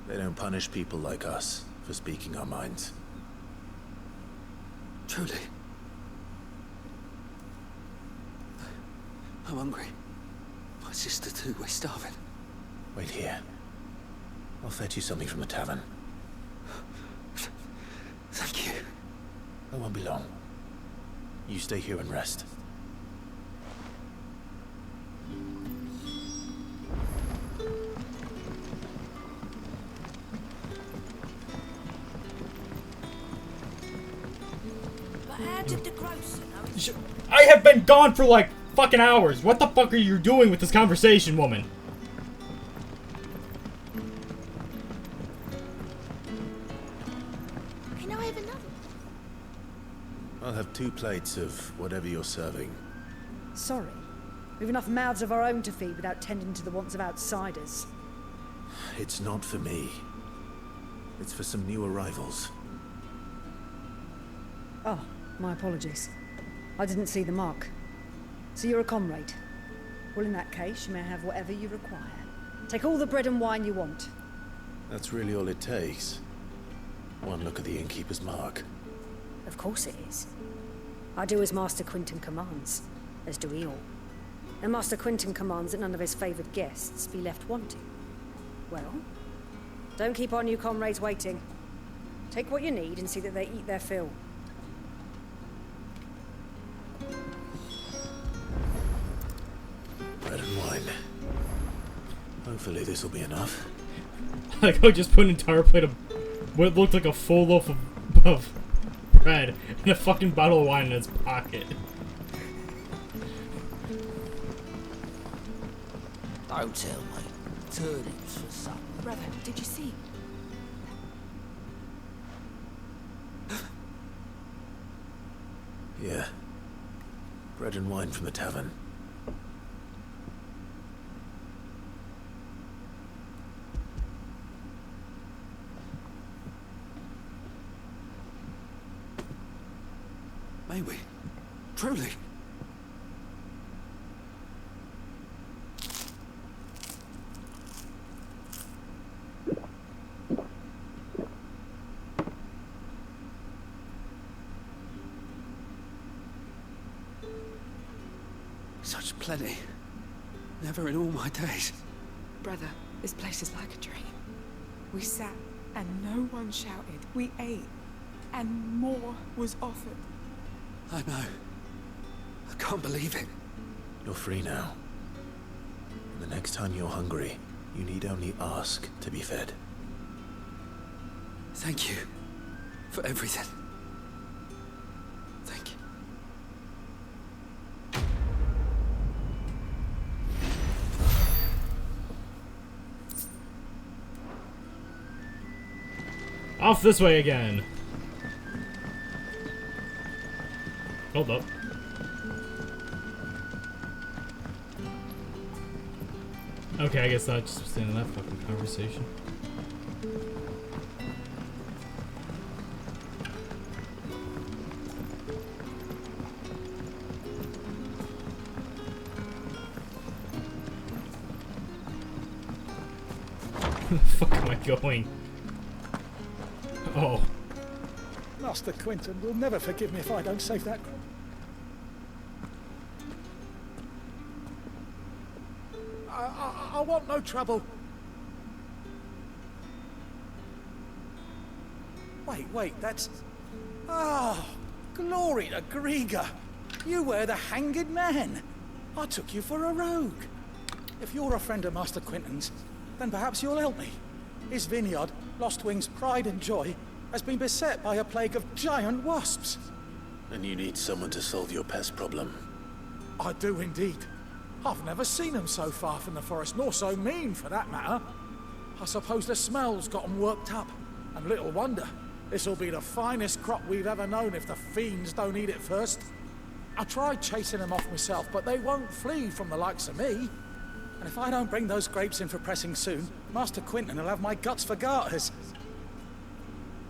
[SPEAKER 3] They don't punish people like us for speaking our minds.
[SPEAKER 16] Truly. I'm hungry. My sister too, we're starving.
[SPEAKER 3] Wait here. I'll fetch you something from the tavern.
[SPEAKER 16] Thank you.
[SPEAKER 3] I won't be long. You stay here and rest.
[SPEAKER 13] But how did the grocer know?
[SPEAKER 1] I have been gone for like fucking hours. What the fuck are you doing with this conversation, woman?
[SPEAKER 13] Can I have another?
[SPEAKER 3] I'll have 2 plates of whatever you're serving.
[SPEAKER 20] Sorry. We've enough mouths of our own to feed without tending to the wants of outsiders.
[SPEAKER 3] It's not for me. It's for some new arrivals.
[SPEAKER 20] Oh, my apologies. I didn't see the mark. So you're a comrade. Well, in that case, you may have whatever you require. Take all the bread and wine you want.
[SPEAKER 3] That's really all it takes. One look at the innkeeper's mark.
[SPEAKER 20] Of course it is. I do as Master Quinton commands, as do we all. And Master Quinton commands that none of his favoured guests be left wanting. Well, don't keep our new comrades waiting. Take what you need and see that they eat their fill.
[SPEAKER 3] Bread and wine. Hopefully this will be enough.
[SPEAKER 1] Like I just put an entire plate of what looked like a full loaf of bread and a fucking bottle of wine in his pocket.
[SPEAKER 16] Don't tell me. Turnips for supper.
[SPEAKER 13] Brother, did you see?
[SPEAKER 3] Yeah. Bread and wine from the tavern.
[SPEAKER 6] May we? Truly? Such plenty. Never in all my days.
[SPEAKER 17] Brother, this place is like a dream. We sat and no one shouted. We ate and more was offered.
[SPEAKER 6] I know. I can't believe it.
[SPEAKER 3] You're free now. And the next time you're hungry, you need only ask to be fed.
[SPEAKER 6] Thank you for everything. Thank you.
[SPEAKER 1] Off this way again. Hold up. Okay, I guess that just was the end of that fucking conversation. Where the fuck am I going? Oh.
[SPEAKER 21] Master Quinton will never forgive me if I don't save that. I want no trouble. Wait, that's... Oh, glory to Grieger. You were the hanged man. I took you for a rogue. If you're a friend of Master Quinton's, then perhaps you'll help me. His vineyard, Lost Wing's pride and joy, has been beset by a plague of giant wasps.
[SPEAKER 3] And you need someone to solve your pest problem.
[SPEAKER 21] I do indeed. I've never seen them so far from the forest, nor so mean for that matter. I suppose the smell's got them worked up. And little wonder. This'll be the finest crop we've ever known if the fiends don't eat it first. I tried chasing them off myself, but they won't flee from the likes of me. And if I don't bring those grapes in for pressing soon, Master Quinton will have my guts for garters.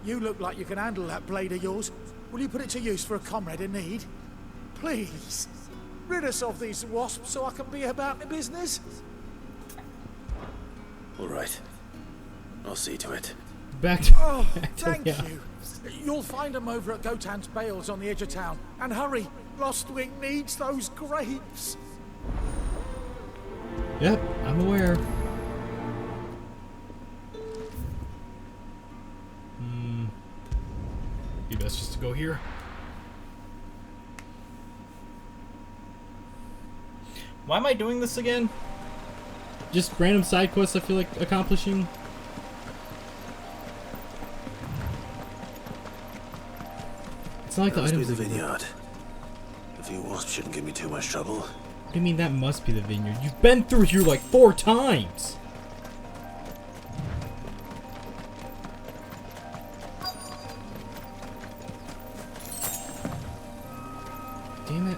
[SPEAKER 21] You look like you can handle that blade of yours. Will you put it to use for a comrade in need? Please, rid us of these wasps so I can be about my business.
[SPEAKER 3] All right. I'll see to it.
[SPEAKER 1] Back to...
[SPEAKER 21] Oh, thank you. You'll find them over at Gotan's Bales on the edge of town. And hurry, Lostwing needs those grapes.
[SPEAKER 1] Yep, I'm aware. Be best just to go here. Why am I doing this again? Just random side quests I feel like accomplishing. It's not like the
[SPEAKER 5] That must
[SPEAKER 1] items.
[SPEAKER 5] be the vineyard. A few wasps shouldn't give me too much trouble.
[SPEAKER 1] What do you mean that must be the vineyard? You've been through here like 4 times! Damn it.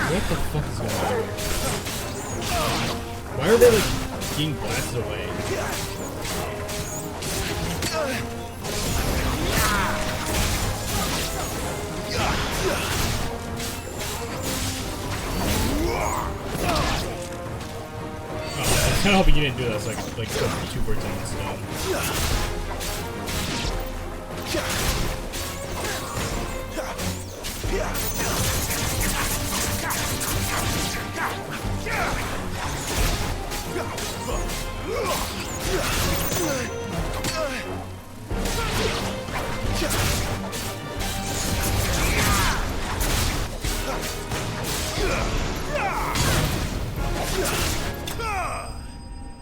[SPEAKER 1] What the fuck is going on? Why are they like being blasted away? Oh, I was kind of hoping you didn't do that so I could like kill 2 birds on one stone.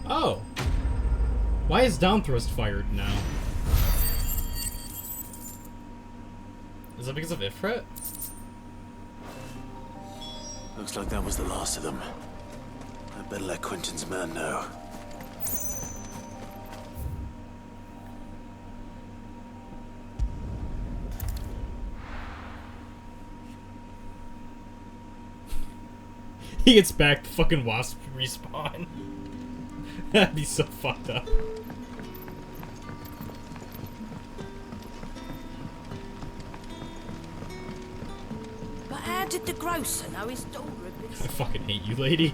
[SPEAKER 1] Oh. Why is down thrust fired now? Is that because of Ifrit?
[SPEAKER 5] Looks like that was the last of them. I'd better let Quentin's man know.
[SPEAKER 1] He gets back, the fucking wasp respawn. That'd be so fucked up.
[SPEAKER 18] But how did the grocer know his daughter had been...
[SPEAKER 1] I fucking hate you, lady.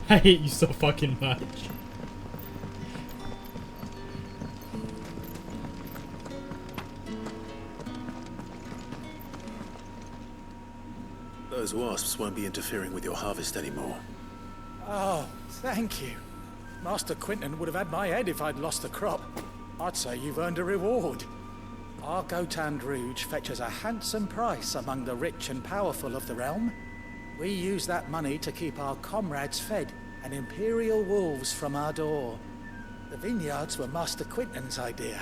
[SPEAKER 1] I hate you so fucking much.
[SPEAKER 5] Those wasps won't be interfering with your harvest anymore.
[SPEAKER 21] Oh, thank you. Master Quentin would have had my head if I'd lost the crop. I'd say you've earned a reward. Our Gotand Rouge fetches a handsome price among the rich and powerful of the realm. We use that money to keep our comrades fed and imperial wolves from our door. The vineyards were Master Quentin's idea.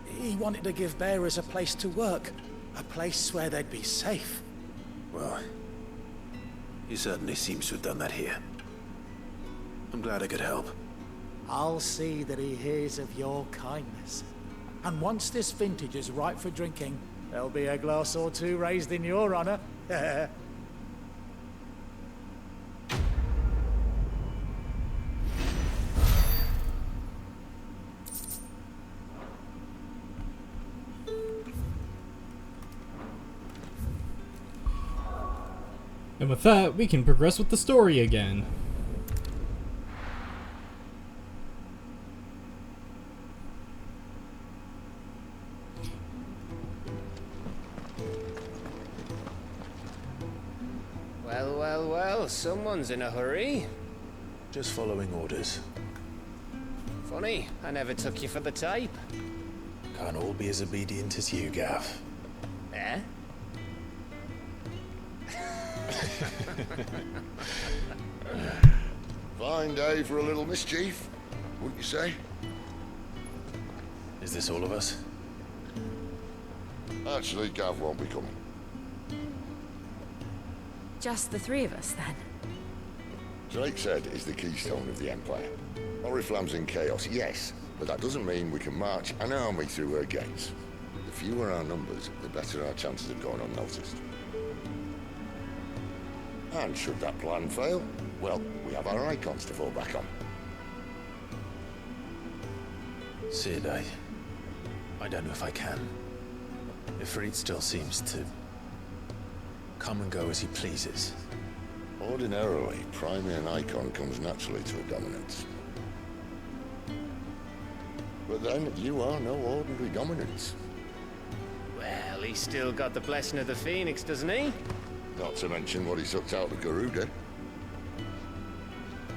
[SPEAKER 21] He wanted to give bearers a place to work, a place where they'd be safe.
[SPEAKER 5] Well, he certainly seems to have done that here. I'm glad I could help.
[SPEAKER 21] I'll see that he hears of your kindness. And once this vintage is ripe for drinking, there'll be a glass or 2 raised in your honor.
[SPEAKER 1] And with that, we can progress with the story again.
[SPEAKER 22] Well, well, well, someone's in a hurry.
[SPEAKER 5] Just following orders.
[SPEAKER 22] Funny, I never took you for the type.
[SPEAKER 5] Can't all be as obedient as you, Gav.
[SPEAKER 22] Eh?
[SPEAKER 8] Fine day for a little mischief, wouldn't you say?
[SPEAKER 5] Is this all of us?
[SPEAKER 8] Actually, Gav won't be coming.
[SPEAKER 18] Just the 3 of us, then?
[SPEAKER 8] Drake's Head is the keystone of the Empire. Oriflamme's in chaos, yes, but that doesn't mean we can march an army through her gates. The fewer our numbers, the better our chances of going unnoticed. And should that plan fail, well, we have our icons to fall back on.
[SPEAKER 5] Sid, I don't know if I can. Ifrit still seems to come and go as he pleases.
[SPEAKER 8] Ordinarily, priming an icon comes naturally to a dominance. But then, you are no ordinary dominance.
[SPEAKER 22] Well, he's still got the blessing of the Phoenix, doesn't he?
[SPEAKER 8] Not to mention what he sucked out of Garuda.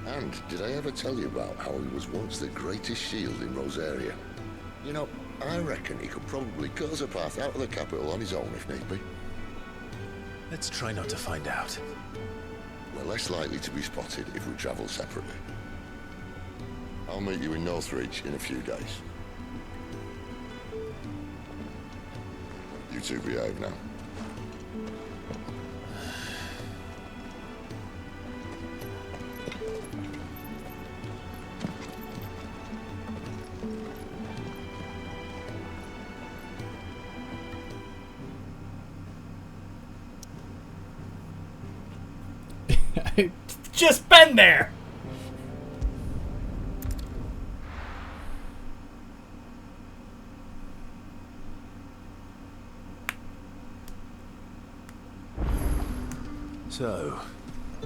[SPEAKER 8] And did I ever tell you about how he was once the greatest shield in Rosaria? You know, I reckon he could probably cut us a path out of the capital on his own if need be.
[SPEAKER 5] Let's try not to find out.
[SPEAKER 8] We're less likely to be spotted if we travel separately. I'll meet you in Northreach in a few days. You two behave now.
[SPEAKER 1] Just been there.
[SPEAKER 5] So,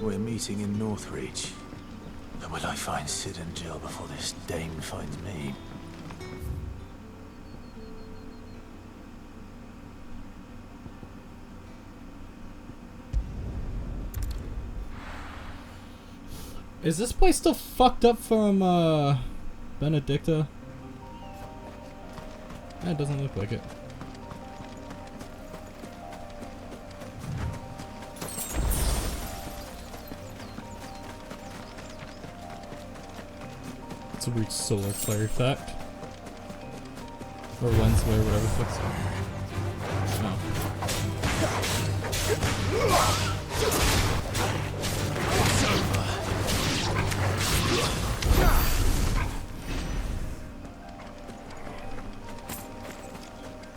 [SPEAKER 5] we're meeting in Northreach. And will I find Sid and Jill before this dame finds me?
[SPEAKER 1] Is this place still fucked up from Benedicta? It doesn't look like it. It's a weird solar flare effect. Or lens flare, whatever the fuck's it.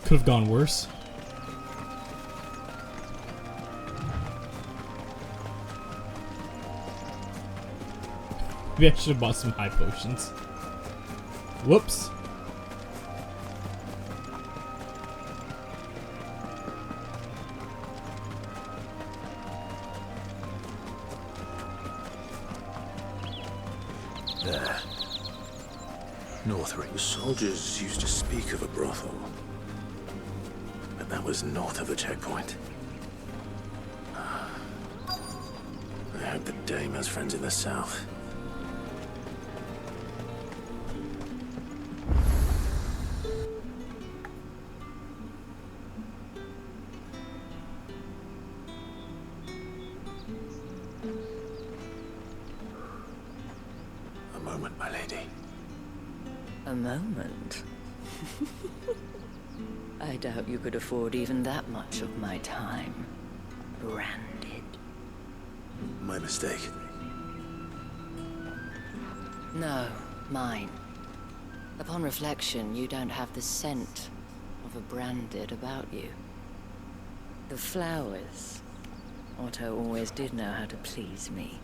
[SPEAKER 1] Could have gone worse. Maybe I should have bought some high potions. Whoops.
[SPEAKER 5] There. Northreach. The soldiers used to speak of a brothel. But that was north of the checkpoint. I hope the dame has friends in the south. A moment, my lady.
[SPEAKER 18] A moment? I doubt you could afford even that much of my time. Branded.
[SPEAKER 5] My mistake.
[SPEAKER 18] No, mine. Upon reflection, you don't have the scent of a branded about you. The flowers. Otto always did know how to please me.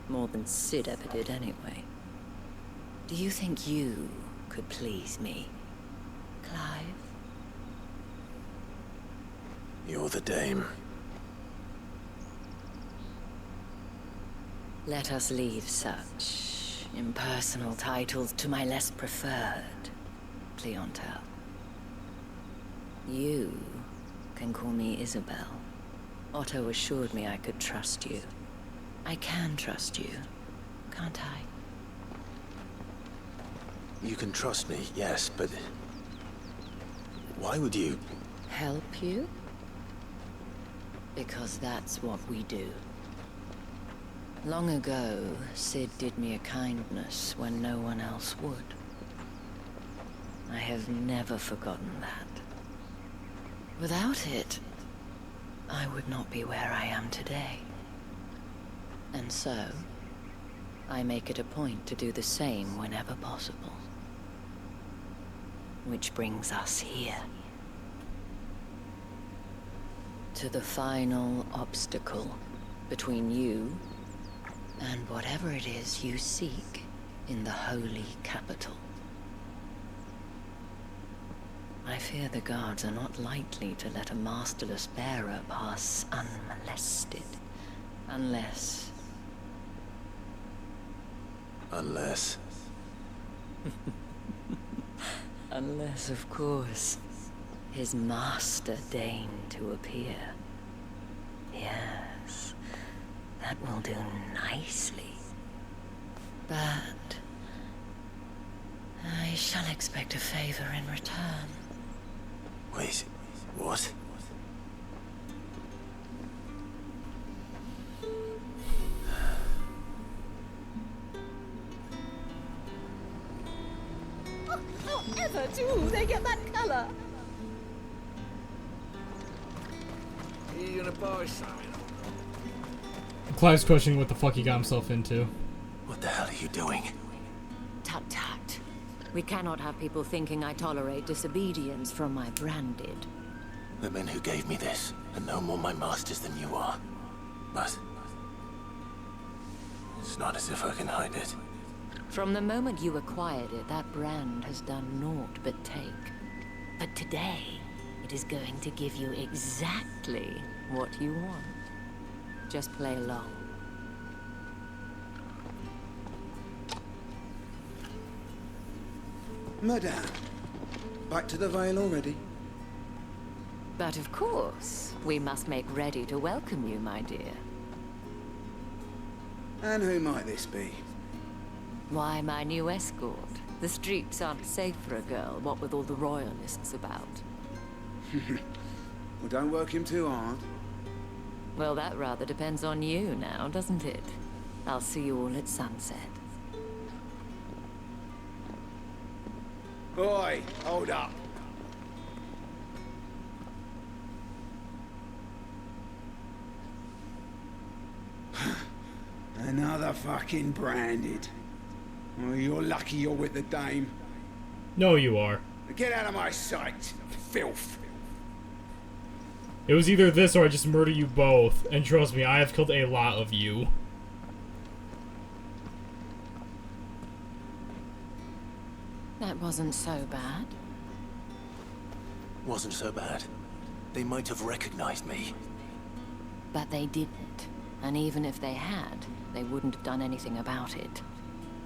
[SPEAKER 18] More than Sid ever did anyway. Do you think you could please me, Clive?
[SPEAKER 5] You're the dame.
[SPEAKER 18] Let us leave such impersonal titles to my less preferred clientele. You can call me Isabel. Otto assured me I could trust you. I can trust you, can't I?
[SPEAKER 5] You can trust me, yes, but... why would you...
[SPEAKER 18] Help you? Because that's what we do. Long ago, Sid did me a kindness when no one else would. I have never forgotten that. Without it, I would not be where I am today. And so, I make it a point to do the same whenever possible. Which brings us here. To the final obstacle between you and whatever it is you seek in the holy capital. I fear the guards are not likely to let a masterless bearer pass unmolested. Unless...
[SPEAKER 5] Unless...
[SPEAKER 18] Unless, of course, his master deigned to appear. Yes, that will do nicely.
[SPEAKER 11] But I shall expect a favor in return.
[SPEAKER 5] Wait, what?
[SPEAKER 11] However do they get that color?
[SPEAKER 15] Are you gonna buy something?
[SPEAKER 1] Clive's questioning what the fuck he got himself into.
[SPEAKER 5] What the hell are you doing?
[SPEAKER 11] Tut tut. We cannot have people thinking I tolerate disobedience from my branded.
[SPEAKER 5] The men who gave me this are no more my masters than you are. But it's not as if I can hide it.
[SPEAKER 11] From the moment you acquired it, that brand has done naught but take. But today, it is going to give you exactly what you want. Just play along.
[SPEAKER 12] Madame, back to the Vale already?
[SPEAKER 11] But of course, we must make ready to welcome you, my dear.
[SPEAKER 12] And who might this be?
[SPEAKER 11] Why, my new escort. The streets aren't safe for a girl, what with all the royalists about.
[SPEAKER 12] Well, don't work him too hard.
[SPEAKER 11] Well, that rather depends on you now, doesn't it? I'll see you all at sunset.
[SPEAKER 12] Oi, hold up. Another fucking branded. Well, you're lucky you're with the dame.
[SPEAKER 1] No, you are.
[SPEAKER 12] Get out of my sight, filth.
[SPEAKER 1] It was either this or I just murder you both. And trust me, I have killed a lot of you.
[SPEAKER 11] That wasn't so bad.
[SPEAKER 5] Wasn't so bad. They might have recognized me.
[SPEAKER 11] But they didn't. And even if they had, they wouldn't have done anything about it.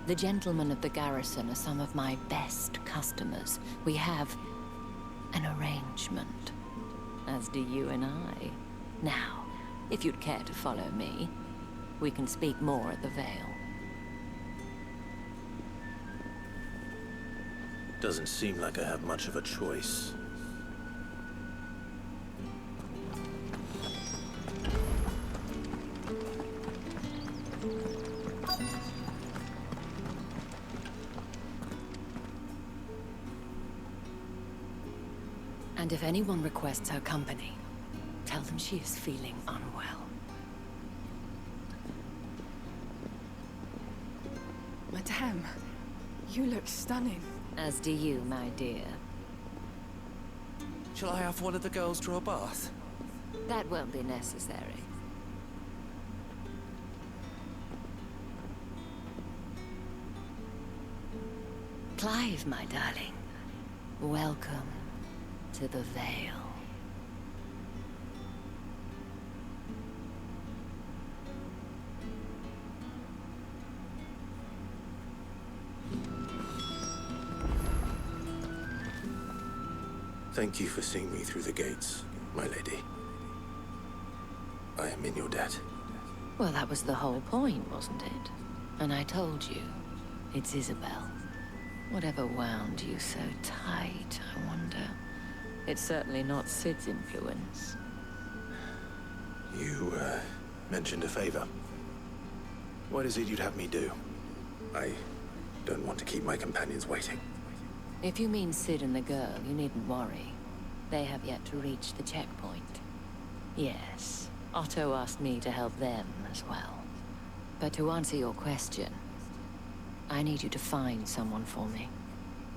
[SPEAKER 11] The gentlemen of the garrison are some of my best customers. We have an arrangement, as do you and I. Now, if you'd care to follow me, we can speak more at the Vale.
[SPEAKER 5] Doesn't seem like I have much of a choice.
[SPEAKER 11] And if anyone requests her company, tell them she is feeling unwell.
[SPEAKER 17] Madame, you look stunning.
[SPEAKER 11] As do you, my dear.
[SPEAKER 23] Shall I have one of the girls draw a bath?
[SPEAKER 11] That won't be necessary. Clive, my darling. Welcome to the Vale.
[SPEAKER 5] Thank you for seeing me through the gates, my lady. I am in your debt.
[SPEAKER 11] Well, that was the whole point, wasn't it? And I told you, it's Isabel. Whatever wound you so tight, I wonder. It's certainly not Sid's influence.
[SPEAKER 5] You, mentioned a favor. What is it you'd have me do? I don't want to keep my companions waiting.
[SPEAKER 11] If you mean Sid and the girl, you needn't worry. They have yet to reach the checkpoint. Yes, Otto asked me to help them as well. But to answer your question, I need you to find someone for me.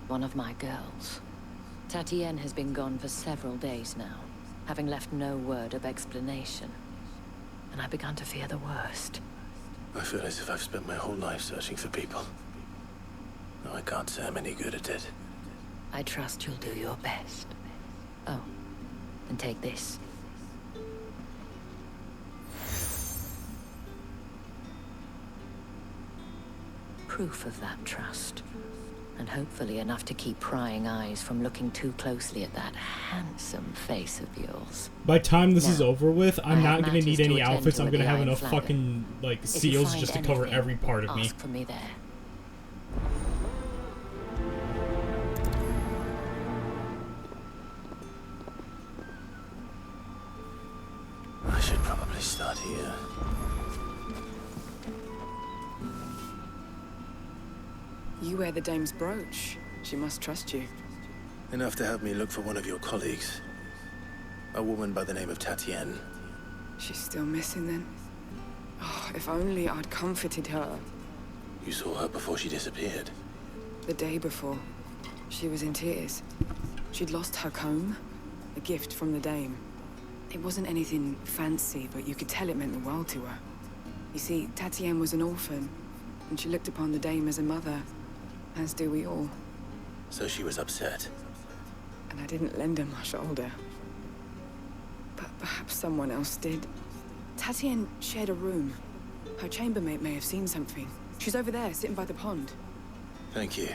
[SPEAKER 11] One of my girls. Tatienne has been gone for several days now, having left no word of explanation. And I've begun to fear the worst.
[SPEAKER 5] I feel as if I've spent my whole life searching for people. Though I can't say I'm any good at it.
[SPEAKER 11] I trust you'll do your best. Oh, and take this. Proof of that trust. And hopefully enough to keep prying eyes from looking too closely at that handsome face of yours.
[SPEAKER 1] By the time this is
[SPEAKER 11] Now,
[SPEAKER 1] over with, I'm
[SPEAKER 11] I
[SPEAKER 1] not
[SPEAKER 11] have
[SPEAKER 1] gonna need
[SPEAKER 11] matters to
[SPEAKER 1] any
[SPEAKER 11] attend
[SPEAKER 1] outfits.
[SPEAKER 11] to
[SPEAKER 1] I'm
[SPEAKER 11] at
[SPEAKER 1] gonna
[SPEAKER 11] the
[SPEAKER 1] have
[SPEAKER 11] Iron
[SPEAKER 1] enough
[SPEAKER 11] Flagon.
[SPEAKER 1] fucking, like,
[SPEAKER 11] If you
[SPEAKER 1] seals
[SPEAKER 11] find
[SPEAKER 1] just to cover
[SPEAKER 11] anything,
[SPEAKER 1] every part of me.
[SPEAKER 11] ask for me there.
[SPEAKER 4] You wear the dame's brooch. She must trust you.
[SPEAKER 5] Enough to have me look for one of your colleagues. A woman by the name of Tatienne.
[SPEAKER 4] She's still missing then? Oh, if only I'd comforted her.
[SPEAKER 5] You saw her before she disappeared?
[SPEAKER 4] The day before. She was in tears. She'd lost her comb, a gift from the dame. It wasn't anything fancy, but you could tell it meant the world to her. You see, Tatienne was an orphan, and she looked upon the dame as a mother, as do we all.
[SPEAKER 5] So she was upset.
[SPEAKER 4] And I didn't lend her my shoulder. But perhaps someone else did. Tatienne shared a room. Her chambermaid may have seen something. She's over there, sitting by the pond.
[SPEAKER 5] Thank you.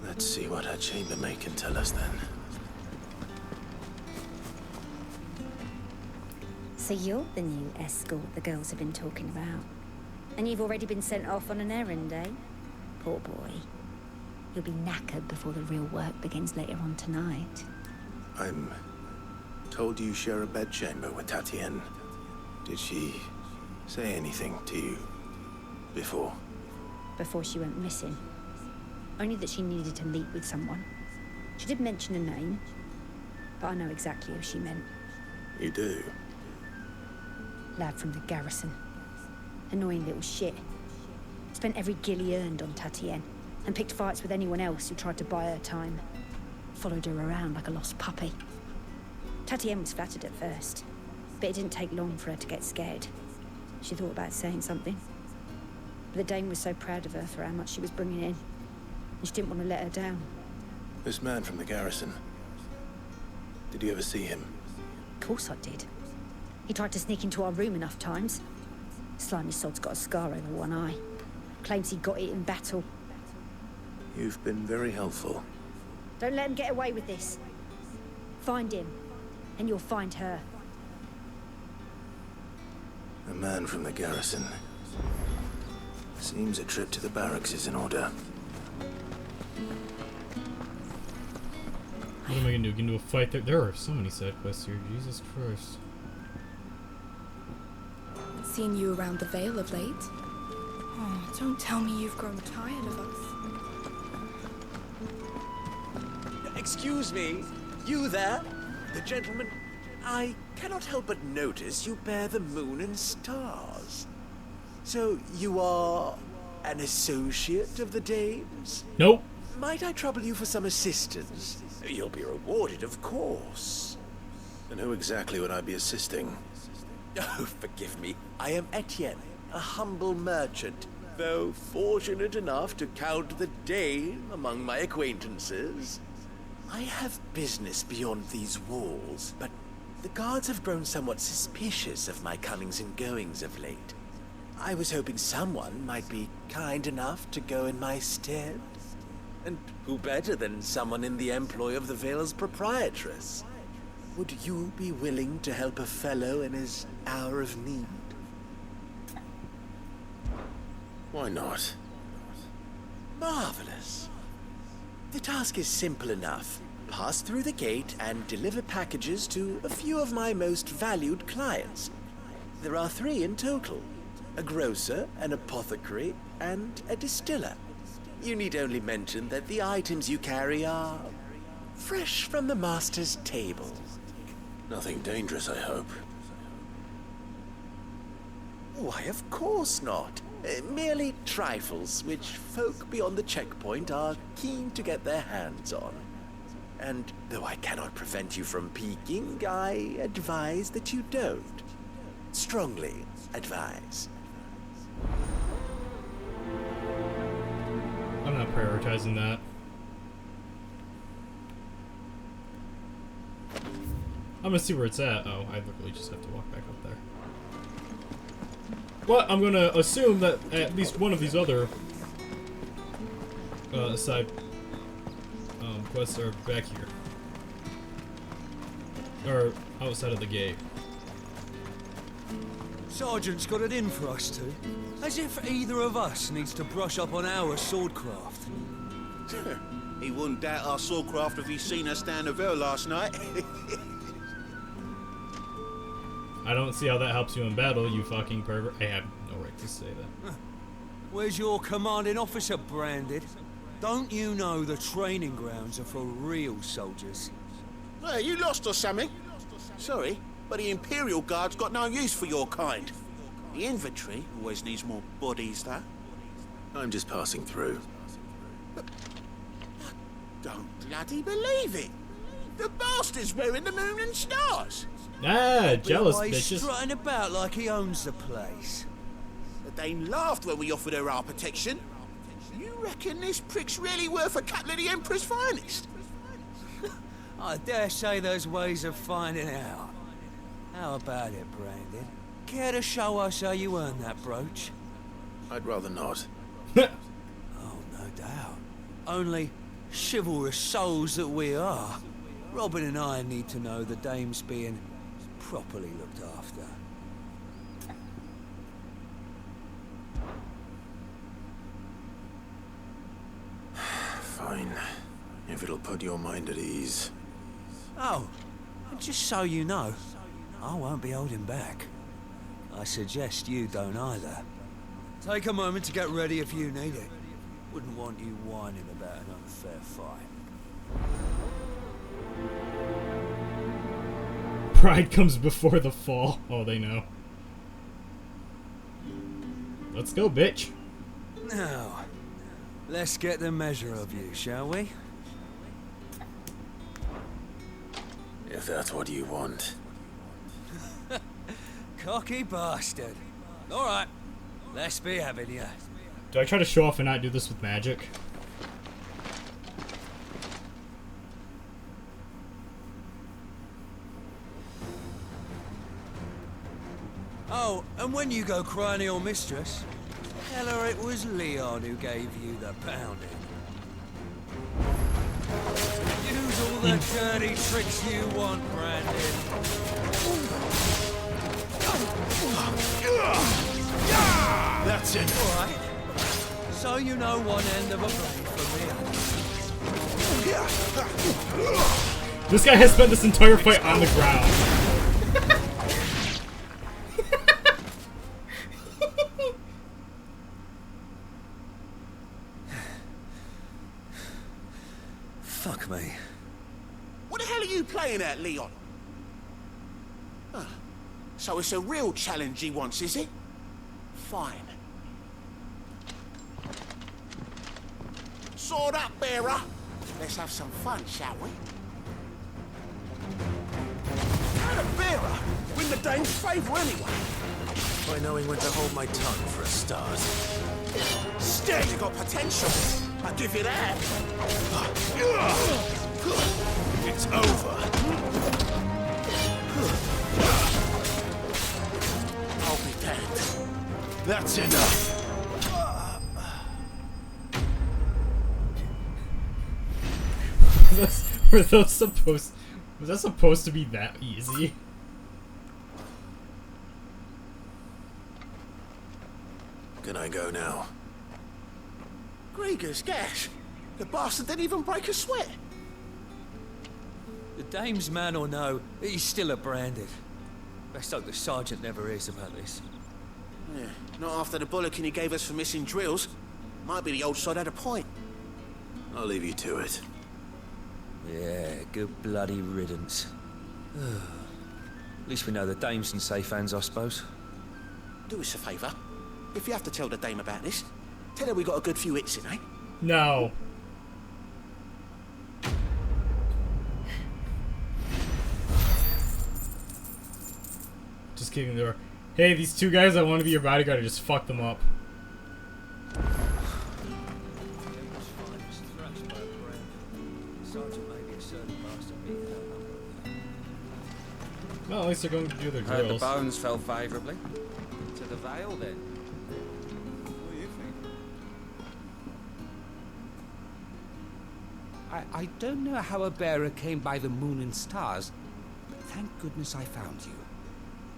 [SPEAKER 5] Let's see what her chambermaid can tell us then.
[SPEAKER 20] So you're the new escort the girls have been talking about. And you've already been sent off on an errand, eh? Poor boy. You'll be knackered before the real work begins later on tonight.
[SPEAKER 5] I'm told you share a bedchamber with Tatienne. Did she say anything to you before?
[SPEAKER 20] Before she went missing. Only that she needed to meet with someone. She did mention a name, but I know exactly who she meant.
[SPEAKER 5] You do?
[SPEAKER 20] Lad from the garrison. Annoying little shit. Spent every guil he earned on Tatienne, and picked fights with anyone else who tried to buy her time. Followed her around like a lost puppy. Tatienne was flattered at first, but it didn't take long for her to get scared. She thought about saying something. But the dame was so proud of her for how much she was bringing in, and she didn't want to let her down.
[SPEAKER 5] This man from the garrison. Did you ever see him?
[SPEAKER 20] Of course I did. He tried to sneak into our room enough times. Slimy sod's got a scar over one eye. Claims he got it in battle.
[SPEAKER 5] You've been very helpful.
[SPEAKER 20] Don't let him get away with this. Find him, and you'll find her.
[SPEAKER 5] A man from the garrison. Seems a trip to the barracks is in order.
[SPEAKER 1] What am I gonna do? Get into a fight there? There are so many side quests here. Jesus Christ.
[SPEAKER 17] Seen you around the Vale of late. Oh, don't tell me you've grown tired of us.
[SPEAKER 9] Excuse me, you there? The gentleman... I cannot help but notice you bear the moon and stars. So you are an associate of the dames?
[SPEAKER 1] Nope.
[SPEAKER 9] Might I trouble you for some assistance? You'll be rewarded, of course.
[SPEAKER 5] And who exactly would I be assisting?
[SPEAKER 9] Oh, forgive me. I am Etienne, a humble merchant, though fortunate enough to count the dame among my acquaintances. I have business beyond these walls, but the guards have grown somewhat suspicious of my comings and goings of late. I was hoping someone might be kind enough to go in my stead. And who better than someone in the employ of the Vale's proprietress? Would you be willing to help a fellow in his hour of need?
[SPEAKER 5] Why not?
[SPEAKER 9] Marvelous. The task is simple enough. Pass through the gate and deliver packages to a few of my most valued clients. There are 3 in total. A grocer, an apothecary, and a distiller. You need only mention that the items you carry are fresh from the master's table.
[SPEAKER 5] Nothing dangerous, I hope.
[SPEAKER 9] Why, of course not. Merely trifles which folk beyond the checkpoint are keen to get their hands on. And though I cannot prevent you from peeking, I advise that you don't. Strongly advise.
[SPEAKER 1] I'm not prioritizing that. I'm gonna see where it's at. Oh, I literally just have to walk back up there. But I'm gonna assume that at least one of these other side quests are back here. Or outside of the gate.
[SPEAKER 6] Sergeant's got it in for us two. As if either of us needs to brush up on our swordcraft.
[SPEAKER 14] He wouldn't doubt our swordcraft if he'd seen us down the Vale last night.
[SPEAKER 1] I don't see how that helps you in battle, you fucking pervert. I have no right to say that.
[SPEAKER 6] Where's your commanding officer, Branded? Don't you know the training grounds are for real soldiers?
[SPEAKER 14] Hey, you lost or something? Sorry, but the Imperial Guard's got no use for your kind. The infantry always needs more bodies, though.
[SPEAKER 5] I'm just passing through.
[SPEAKER 14] But I don't bloody believe it. The bastard's wearing the moon and stars.
[SPEAKER 1] Ah, jealous
[SPEAKER 6] Why he's
[SPEAKER 1] bitches.
[SPEAKER 6] strutting about like he owns the place.
[SPEAKER 14] The Dane laughed when we offered her our protection. You reckon this prick's really worth a couple of the Emperor's finest?
[SPEAKER 6] I dare say there's ways of finding out. How about it, Brandon? Care to show us how you earned that brooch?
[SPEAKER 5] I'd rather not.
[SPEAKER 6] Oh, no doubt. Only chivalrous souls that we are. Robin and I need to know the dame's being properly looked after.
[SPEAKER 5] Fine. If it'll put your mind at ease.
[SPEAKER 6] Oh, and just so you know, I won't be holding back. I suggest you don't either. Take a moment to get ready if you need it. Wouldn't want you whining about an unfair fight.
[SPEAKER 1] Pride comes before the fall. Oh, they know. Let's go, bitch.
[SPEAKER 6] Now, let's get the measure of you, shall we?
[SPEAKER 5] If that's what you want.
[SPEAKER 6] Cocky bastard. Alright, let's be having you.
[SPEAKER 1] Do I try to show off and not do this with magic?
[SPEAKER 6] Oh, and when you go crying to your mistress, tell her it was Leon who gave you the pounding. Use all the dirty tricks you want, Brandon.
[SPEAKER 5] That's it.
[SPEAKER 6] All right. So you know one end of a blade from the other.
[SPEAKER 1] This guy has spent this entire fight on the ground.
[SPEAKER 6] Fuck me.
[SPEAKER 14] What the hell are you playing at, Leon? Huh. So it's a real challenge he wants, is it? Fine. Sword up, bearer. Let's have some fun, shall we? How the bearer win the Dane's favour anyway?
[SPEAKER 5] By knowing when to hold my tongue for a start.
[SPEAKER 14] Still, you got potential. I'll give you that.
[SPEAKER 5] It's over.
[SPEAKER 14] I'll be damned.
[SPEAKER 5] That's enough.
[SPEAKER 1] Were those supposed... Was that supposed to be that easy?
[SPEAKER 5] Can I go now?
[SPEAKER 14] Grieger's gash. The bastard didn't even break a sweat.
[SPEAKER 6] The dame's man or no, he's still a Branded. Best hope the sergeant never hears about this.
[SPEAKER 14] Yeah, not after the bullocking he gave us for missing drills. Might be the old sod had a point.
[SPEAKER 5] I'll leave you to it.
[SPEAKER 6] Yeah, good bloody riddance. At least we know the dame's in safe hands, I suppose.
[SPEAKER 14] Do us a favour. If you have to tell the dame about this, tell her we got a good few hits in, eh?
[SPEAKER 1] No. Just kicking the door. Hey, these two guys that want to be your bodyguard, I just fucked them up. Well, at least they're going to do their
[SPEAKER 2] Heard the
[SPEAKER 1] drills.
[SPEAKER 2] bones fell favourably. To the Vale, then. What do you think?
[SPEAKER 7] I don't know how a bearer came by the moon and stars, but thank goodness I found you.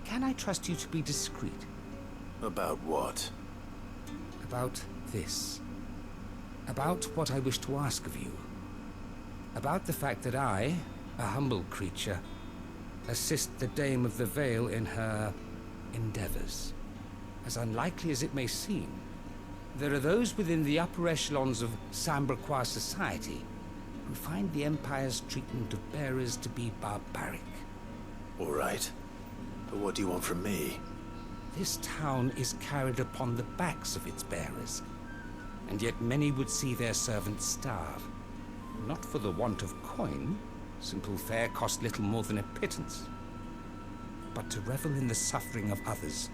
[SPEAKER 7] Can I trust you to be discreet?
[SPEAKER 5] About what?
[SPEAKER 7] About this. About what I wish to ask of you. About the fact that I, a humble creature, assist the Dame of the Vale in her endeavors. As unlikely as it may seem, There are those within the upper echelons of Sambraquois society who find the Empire's treatment of bearers to be barbaric.
[SPEAKER 3] All right. But what do you want from me?
[SPEAKER 7] This town is carried upon the backs of its bearers, and yet many would see their servants starve. Not for the want of coin, simple fare cost little more than a pittance, but to revel in the suffering of others,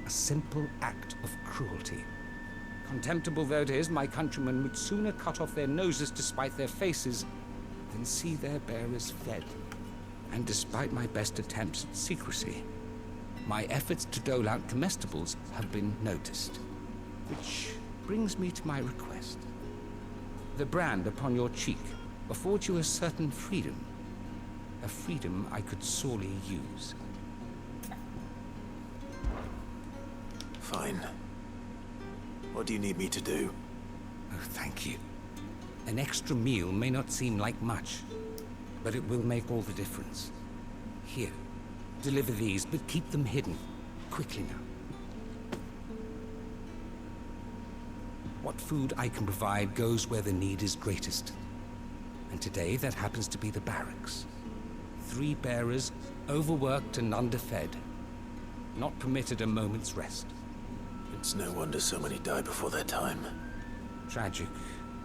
[SPEAKER 7] a simple act of cruelty. Contemptible though it is, my countrymen would sooner cut off their noses to spite their faces than see their bearers fed. And despite my best attempts at secrecy, my efforts to dole out comestibles have been noticed. Which brings me to my request. The brand upon your cheek affords you a certain freedom. A freedom I could sorely use.
[SPEAKER 3] Fine. What do you need me to do?
[SPEAKER 7] Oh, thank you. An extra meal may not seem like much, but it will make all the difference. Here, deliver these, but keep them hidden. Quickly now. What food I can provide goes where the need is greatest. And today, that happens to be the barracks. 3 bearers, overworked and underfed. Not permitted a moment's rest.
[SPEAKER 3] It's no wonder so many die before their time.
[SPEAKER 7] Tragic,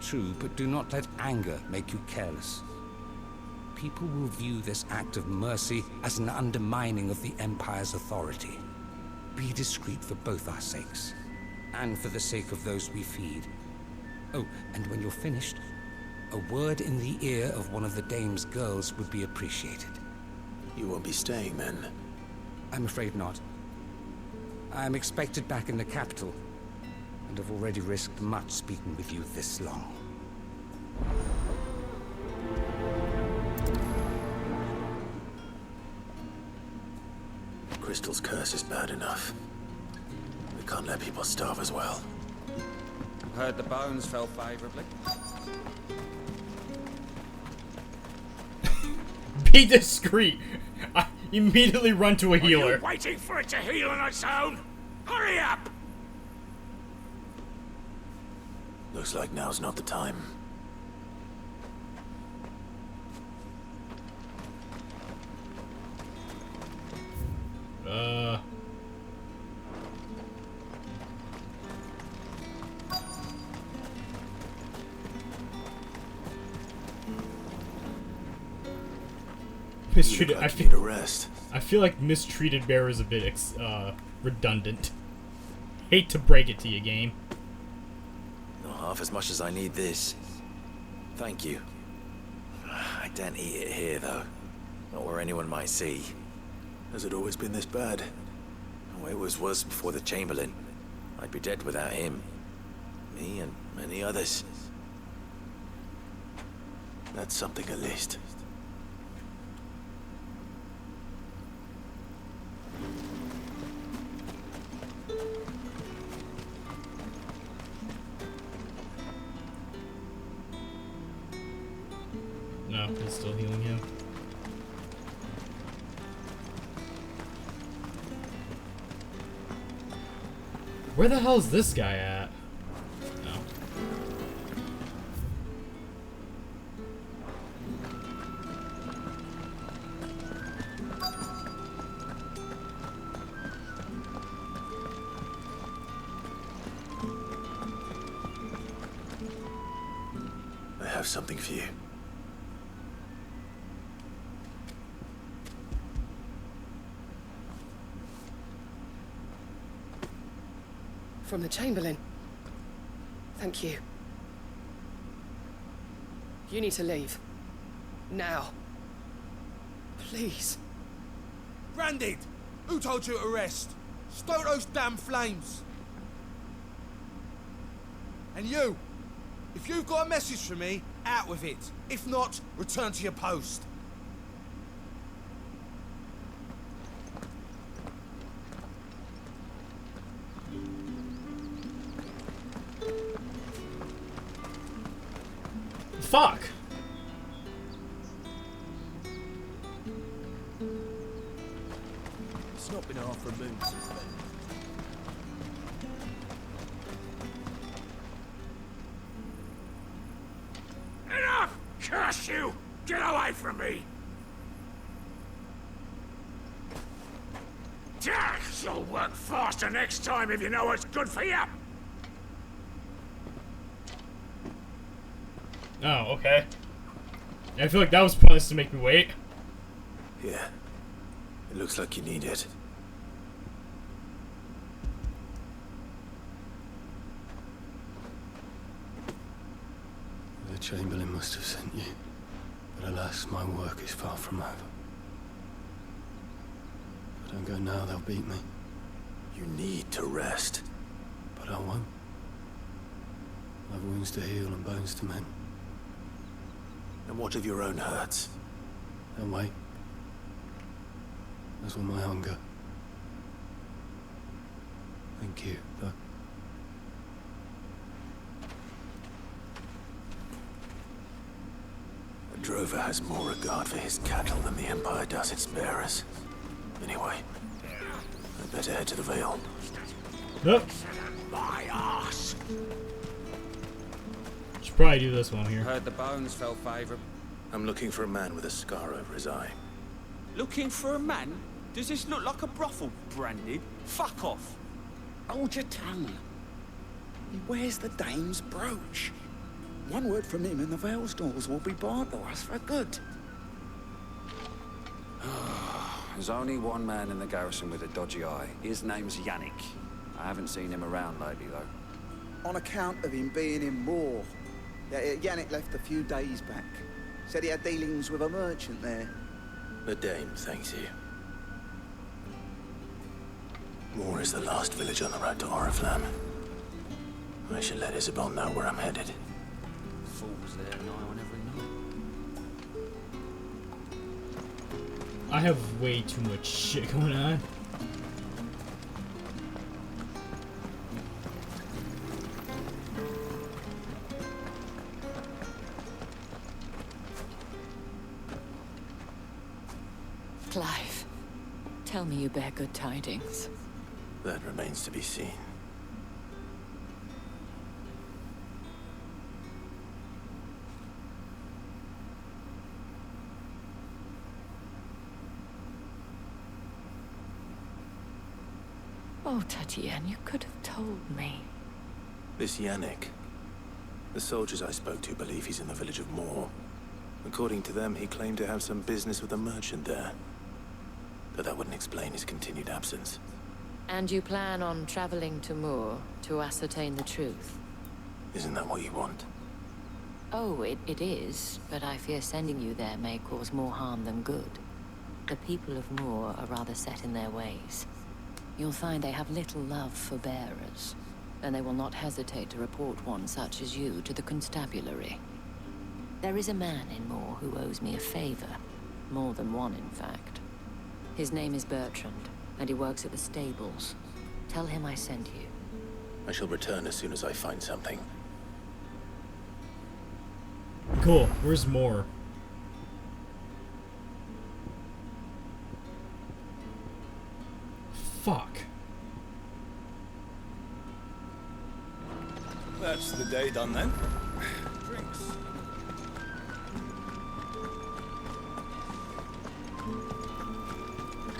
[SPEAKER 7] true, but do not let anger make you careless. People will view this act of mercy as an undermining of the Empire's authority. Be discreet for both our sakes, and for the sake of those we feed. Oh, and when you're finished, a word in the ear of one of the dame's girls would be appreciated.
[SPEAKER 3] You won't be staying then?
[SPEAKER 7] I'm afraid not. I'm expected back in the capital, and have already risked much speaking with you this long.
[SPEAKER 3] Crystal's curse is bad enough. We can't let people starve as well.
[SPEAKER 2] Heard the bones fell favorably.
[SPEAKER 1] Be discreet. I immediately run to a healer.
[SPEAKER 15] Are you waiting for it to heal on its own? Hurry up!
[SPEAKER 3] Looks like now's not the time.
[SPEAKER 1] Mistreated. I feel like mistreated bearer is a bit redundant. Hate to break it to you, game.
[SPEAKER 10] Not half as much as I need this. Thank you. I don't eat it here, though. Not where anyone might see.
[SPEAKER 3] Has it always been this bad?
[SPEAKER 10] Oh, it was worse before the Chamberlain. I'd be dead without him. Me and many others.
[SPEAKER 3] That's something at least.
[SPEAKER 1] No, he's still healing him. Where the hell is this guy at? No.
[SPEAKER 3] I have something for you.
[SPEAKER 16] From the Chamberlain. Thank you. You need to leave. Now. Please.
[SPEAKER 6] Branded! Who told you to rest? Stoke those damn flames! And you! If you've got a message for me, out with it. If not, return to your post.
[SPEAKER 1] Fuck!
[SPEAKER 6] It's not been half removed since then.
[SPEAKER 15] away from me! Jack, you'll work faster next time if you know what's good for you!
[SPEAKER 1] Oh, okay. I feel like that was pointless to make me wait.
[SPEAKER 5] Yeah. It looks like you need it.
[SPEAKER 3] The Chamberlain must have sent you. But alas, my work is far from over. If I don't go now, they'll beat me.
[SPEAKER 5] You need to rest.
[SPEAKER 3] But I won't. I've wounds to heal and bones to mend.
[SPEAKER 5] And what of your own hurts?
[SPEAKER 3] Don't wait. As will my hunger. Thank you, though.
[SPEAKER 5] A drover has more regard for his cattle than the Empire does its bearers. Anyway, I'd better head to the Vale.
[SPEAKER 1] Nope.
[SPEAKER 15] My ass!
[SPEAKER 1] Should probably do this one here.
[SPEAKER 2] Heard the bones fell favourable.
[SPEAKER 5] I'm looking for a man with a scar over his eye.
[SPEAKER 9] Looking for a man? Does this look like a brothel, Branded? Fuck off!
[SPEAKER 12] Hold your tongue. He wears the dame's brooch. One word from him and the Vale's doors will be barred to us for good.
[SPEAKER 2] There's only one man in the garrison with a dodgy eye. His name's Yannick. I haven't seen him around lately, though.
[SPEAKER 12] On account of him being in Moor. Yannick left a few days back. Said he had dealings with a merchant there.
[SPEAKER 5] The Dame thanks you. Moor is the last village on the road to Oriflamme. I should let Isabel know where I'm headed.
[SPEAKER 2] Fools there nigh on every night.
[SPEAKER 1] I have way too much shit going on.
[SPEAKER 11] Clive, tell me you bear good tidings.
[SPEAKER 5] That remains to be seen.
[SPEAKER 11] Oh, Tatienne, you could have told me.
[SPEAKER 5] This Yannick. The soldiers I spoke to believe he's in the village of Moor. According to them, he claimed to have some business with a merchant there. But that wouldn't explain his continued absence.
[SPEAKER 11] And you plan on traveling to Moor to ascertain the truth?
[SPEAKER 5] Isn't that what you want?
[SPEAKER 11] Oh, it is, but I fear sending you there may cause more harm than good. The people of Moor are rather set in their ways. You'll find they have little love for bearers, and they will not hesitate to report one such as you to the constabulary. There is a man in Moor who owes me a favor. More than one, in fact. His name is Bertrand, and he works at the stables. Tell him I sent you.
[SPEAKER 5] I shall return as soon as I find something.
[SPEAKER 1] Cool. Where's more? Fuck.
[SPEAKER 13] That's the day done then. Drinks.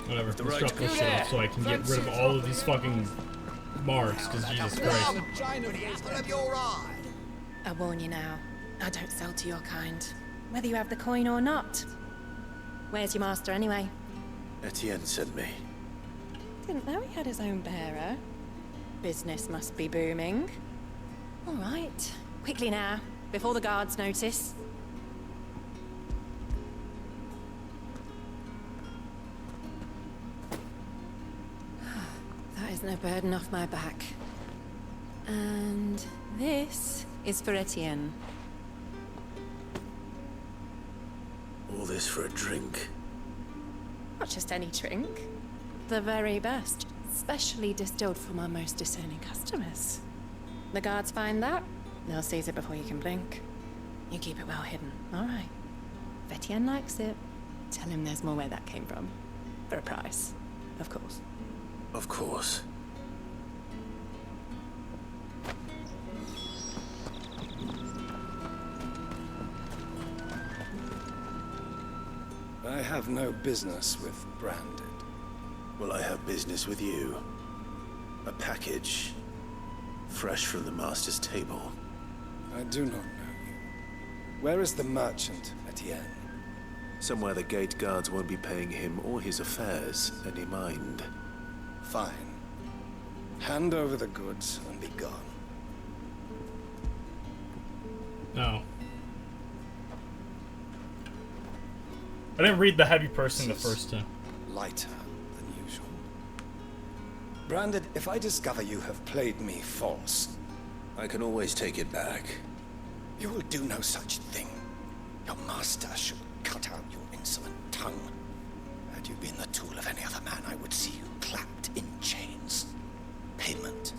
[SPEAKER 1] Whatever. Let's drop this shit off so I can get rid of all of these fucking marks, because Jesus Christ.
[SPEAKER 17] I warn you now, I don't sell to your kind, whether you have the coin or not. Where's your master anyway?
[SPEAKER 5] Etienne sent me.
[SPEAKER 17] Didn't know he had his own bearer. Business must be booming. All right, quickly now, before the guards notice. That is no burden off my back. And this is for Etienne.
[SPEAKER 5] All this for a drink.
[SPEAKER 17] Not just any drink. The very best. Specially distilled for my most discerning customers. The guards find that, they'll seize it before you can blink. You keep it well hidden, all right? If Etienne likes it, tell him there's more where that came from. For a price, of course.
[SPEAKER 5] Of course.
[SPEAKER 13] have no business with Branded.
[SPEAKER 5] Well, I have business with you. A package, fresh from the Master's table.
[SPEAKER 13] I do not know you. Where is the merchant, Etienne?
[SPEAKER 5] Somewhere the gate guards won't be paying him or his affairs any mind.
[SPEAKER 13] Fine. Hand over the goods and be gone.
[SPEAKER 1] No. I didn't read the heavy person the first time.
[SPEAKER 13] Lighter than usual. Branded, if I discover you have played me false...
[SPEAKER 5] I can always take it back.
[SPEAKER 12] You will do no such thing. Your master should cut out your insolent tongue. Had you been the tool of any other man, I would see you clapped in chains. Payment.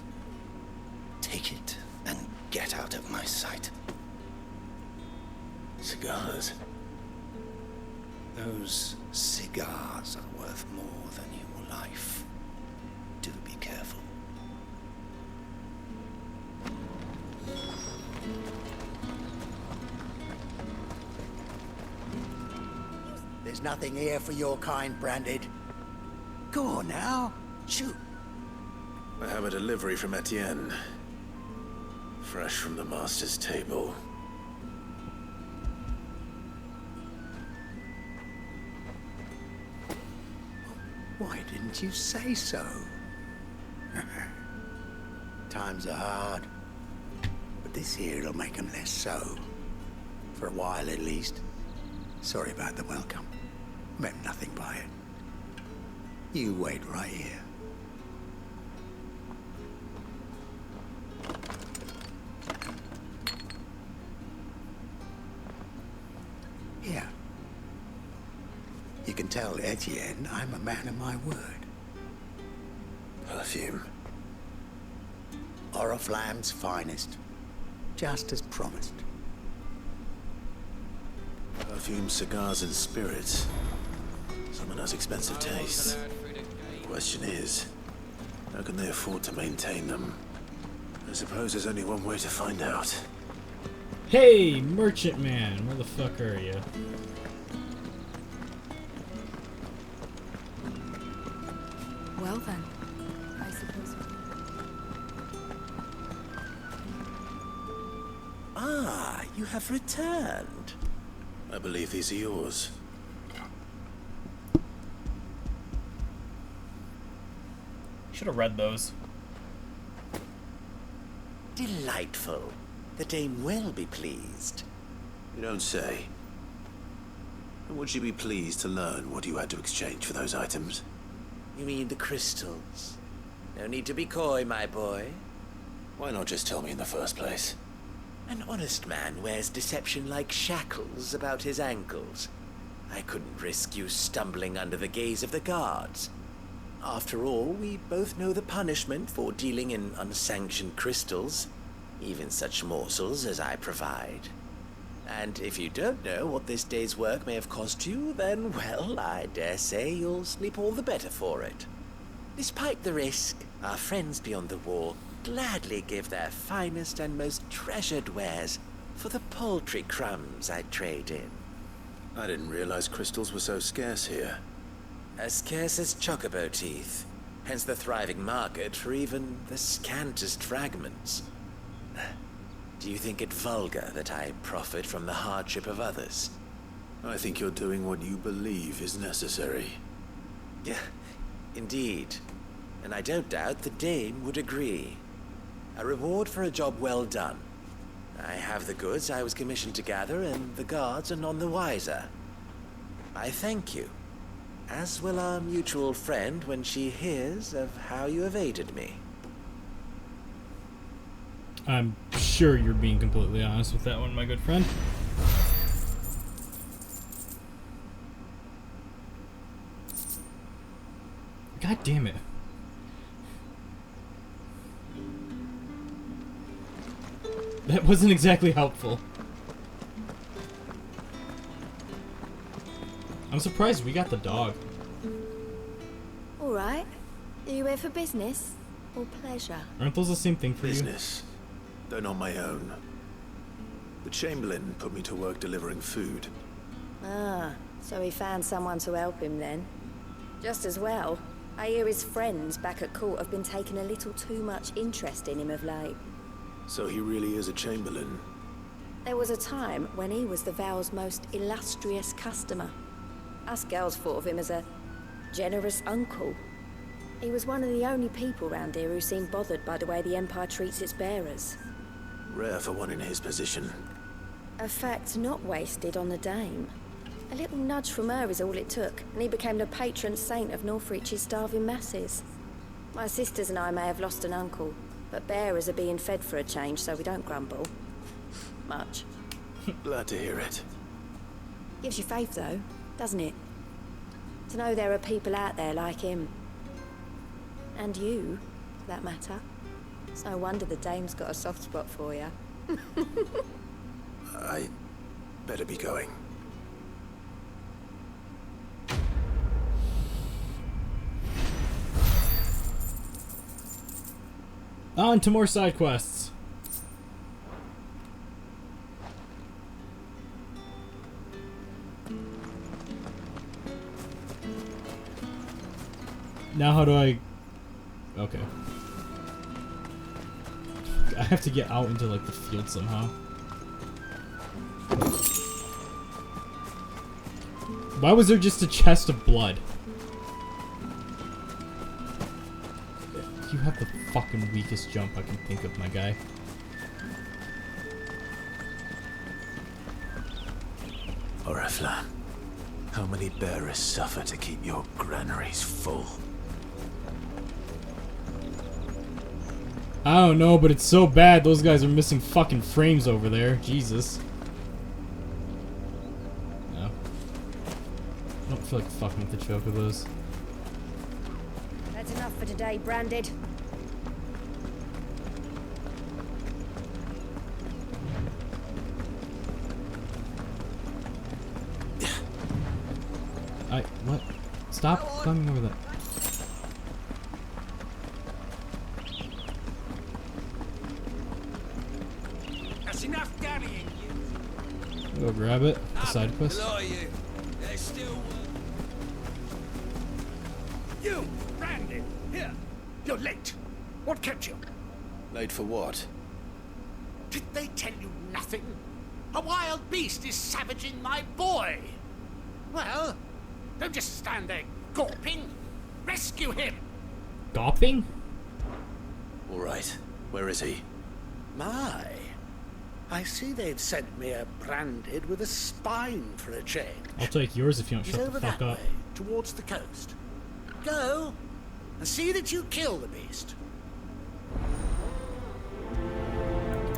[SPEAKER 12] Take it and get out of my sight.
[SPEAKER 5] Cigars.
[SPEAKER 12] Those cigars are worth more than your life. Do be careful.
[SPEAKER 19] There's nothing here for your kind, Branded. Go on now, shoot.
[SPEAKER 5] I have a delivery from Etienne. Fresh from the Master's table.
[SPEAKER 19] Why didn't you say so? Times are hard. But this here'll make them less so. For a while at least. Sorry about the welcome. Meant nothing by it. You wait right here. Here. You can tell Etienne I'm a man of my word.
[SPEAKER 5] Perfume.
[SPEAKER 19] Oriflamme's finest. Just as promised.
[SPEAKER 5] Perfume, cigars, and spirits. Someone has expensive tastes. The question is, how can they afford to maintain them? I suppose there's only one way to find out.
[SPEAKER 1] Hey, merchant man, where the fuck are you?
[SPEAKER 17] Well then, I suppose.
[SPEAKER 9] Ah, you have returned.
[SPEAKER 5] I believe these are yours.
[SPEAKER 1] Should have read those.
[SPEAKER 9] Delightful. The dame will be pleased.
[SPEAKER 5] You don't say. And would she be pleased to learn what you had to exchange for those items?
[SPEAKER 9] You mean the crystals? No need to be coy, my boy.
[SPEAKER 5] Why not just tell me in the first place?
[SPEAKER 9] An honest man wears deception like shackles about his ankles. I couldn't risk you stumbling under the gaze of the guards. After all, we both know the punishment for dealing in unsanctioned crystals, even such morsels as I provide. And if you don't know what this day's work may have cost you, then, well, I dare say you'll sleep all the better for it. Despite the risk, our friends beyond the wall gladly give their finest and most treasured wares for the paltry crumbs I trade in.
[SPEAKER 5] I didn't realize crystals were so scarce here.
[SPEAKER 9] As scarce as chocobo teeth, hence the thriving market for even the scantest fragments. Do you think it vulgar that I profit from the hardship of others?
[SPEAKER 5] I think you're doing what you believe is necessary.
[SPEAKER 9] Yeah, indeed. And I don't doubt the dame would agree. A reward for a job well done. I have the goods I was commissioned to gather, and the guards are none the wiser. I thank you, as will our mutual friend when she hears of how you evaded me.
[SPEAKER 1] I'm sure you're being completely honest with that one, my good friend. God damn it. That wasn't exactly helpful. I'm surprised we got the dog.
[SPEAKER 21] All right. Are you here for business or pleasure?
[SPEAKER 1] Aren't those the same thing for
[SPEAKER 5] Business, though not my own. The Chamberlain put me to work delivering food.
[SPEAKER 21] Ah, So he found someone to help him then. Just as well. I hear his friends back at court have been taking a little too much interest in him of late.
[SPEAKER 5] So he really is a Chamberlain.
[SPEAKER 21] There was a time when he was the Val's most illustrious customer. Us girls thought of him as a generous uncle. He was one of the only people round here who seemed bothered by the way the Empire treats its bearers.
[SPEAKER 5] Rare for one in his position.
[SPEAKER 21] A fact not wasted on the Dame. A little nudge from her is all it took, and he became the patron saint of Northreach's starving masses. My sisters and I may have lost an uncle, but bearers are being fed for a change, so we don't grumble. Much.
[SPEAKER 5] Glad to hear it.
[SPEAKER 21] Gives you faith, though, doesn't it? To know there are people out there like him. And you, for that matter. It's no wonder the Dame's got a soft spot for you.
[SPEAKER 5] I better be going.
[SPEAKER 1] On to more side quests. Now how do I... Okay. I have to get out into like the field somehow. Why was there just a chest of blood? You have the fucking weakest jump I can think of, my guy.
[SPEAKER 5] Oriflamme, how many bearers suffer to keep your granaries full?
[SPEAKER 1] I don't know, but it's so bad those guys are missing fucking frames over there. Jesus. No. I don't feel like fucking with the chocobos.
[SPEAKER 20] That's enough for today, Branded.
[SPEAKER 1] What? Stop climbing over that.
[SPEAKER 6] That's enough carrying you.
[SPEAKER 1] Go grab it. The side quest.
[SPEAKER 6] Below you. There's still you, Brandon. Here. You're late. What kept you?
[SPEAKER 5] Late for what?
[SPEAKER 14] Did they tell you nothing? A wild beast is savaging my boy. Well, don't just stand there gawping. Rescue him.
[SPEAKER 1] Gawping?
[SPEAKER 5] All right. Where is he?
[SPEAKER 14] My. I see they've sent me a Branded with a spine for a change.
[SPEAKER 1] I'll take yours if you don't
[SPEAKER 14] He's
[SPEAKER 1] shut
[SPEAKER 14] over
[SPEAKER 1] the fuck
[SPEAKER 14] that
[SPEAKER 1] up.
[SPEAKER 14] way, towards the coast. Go and see that you kill the beast.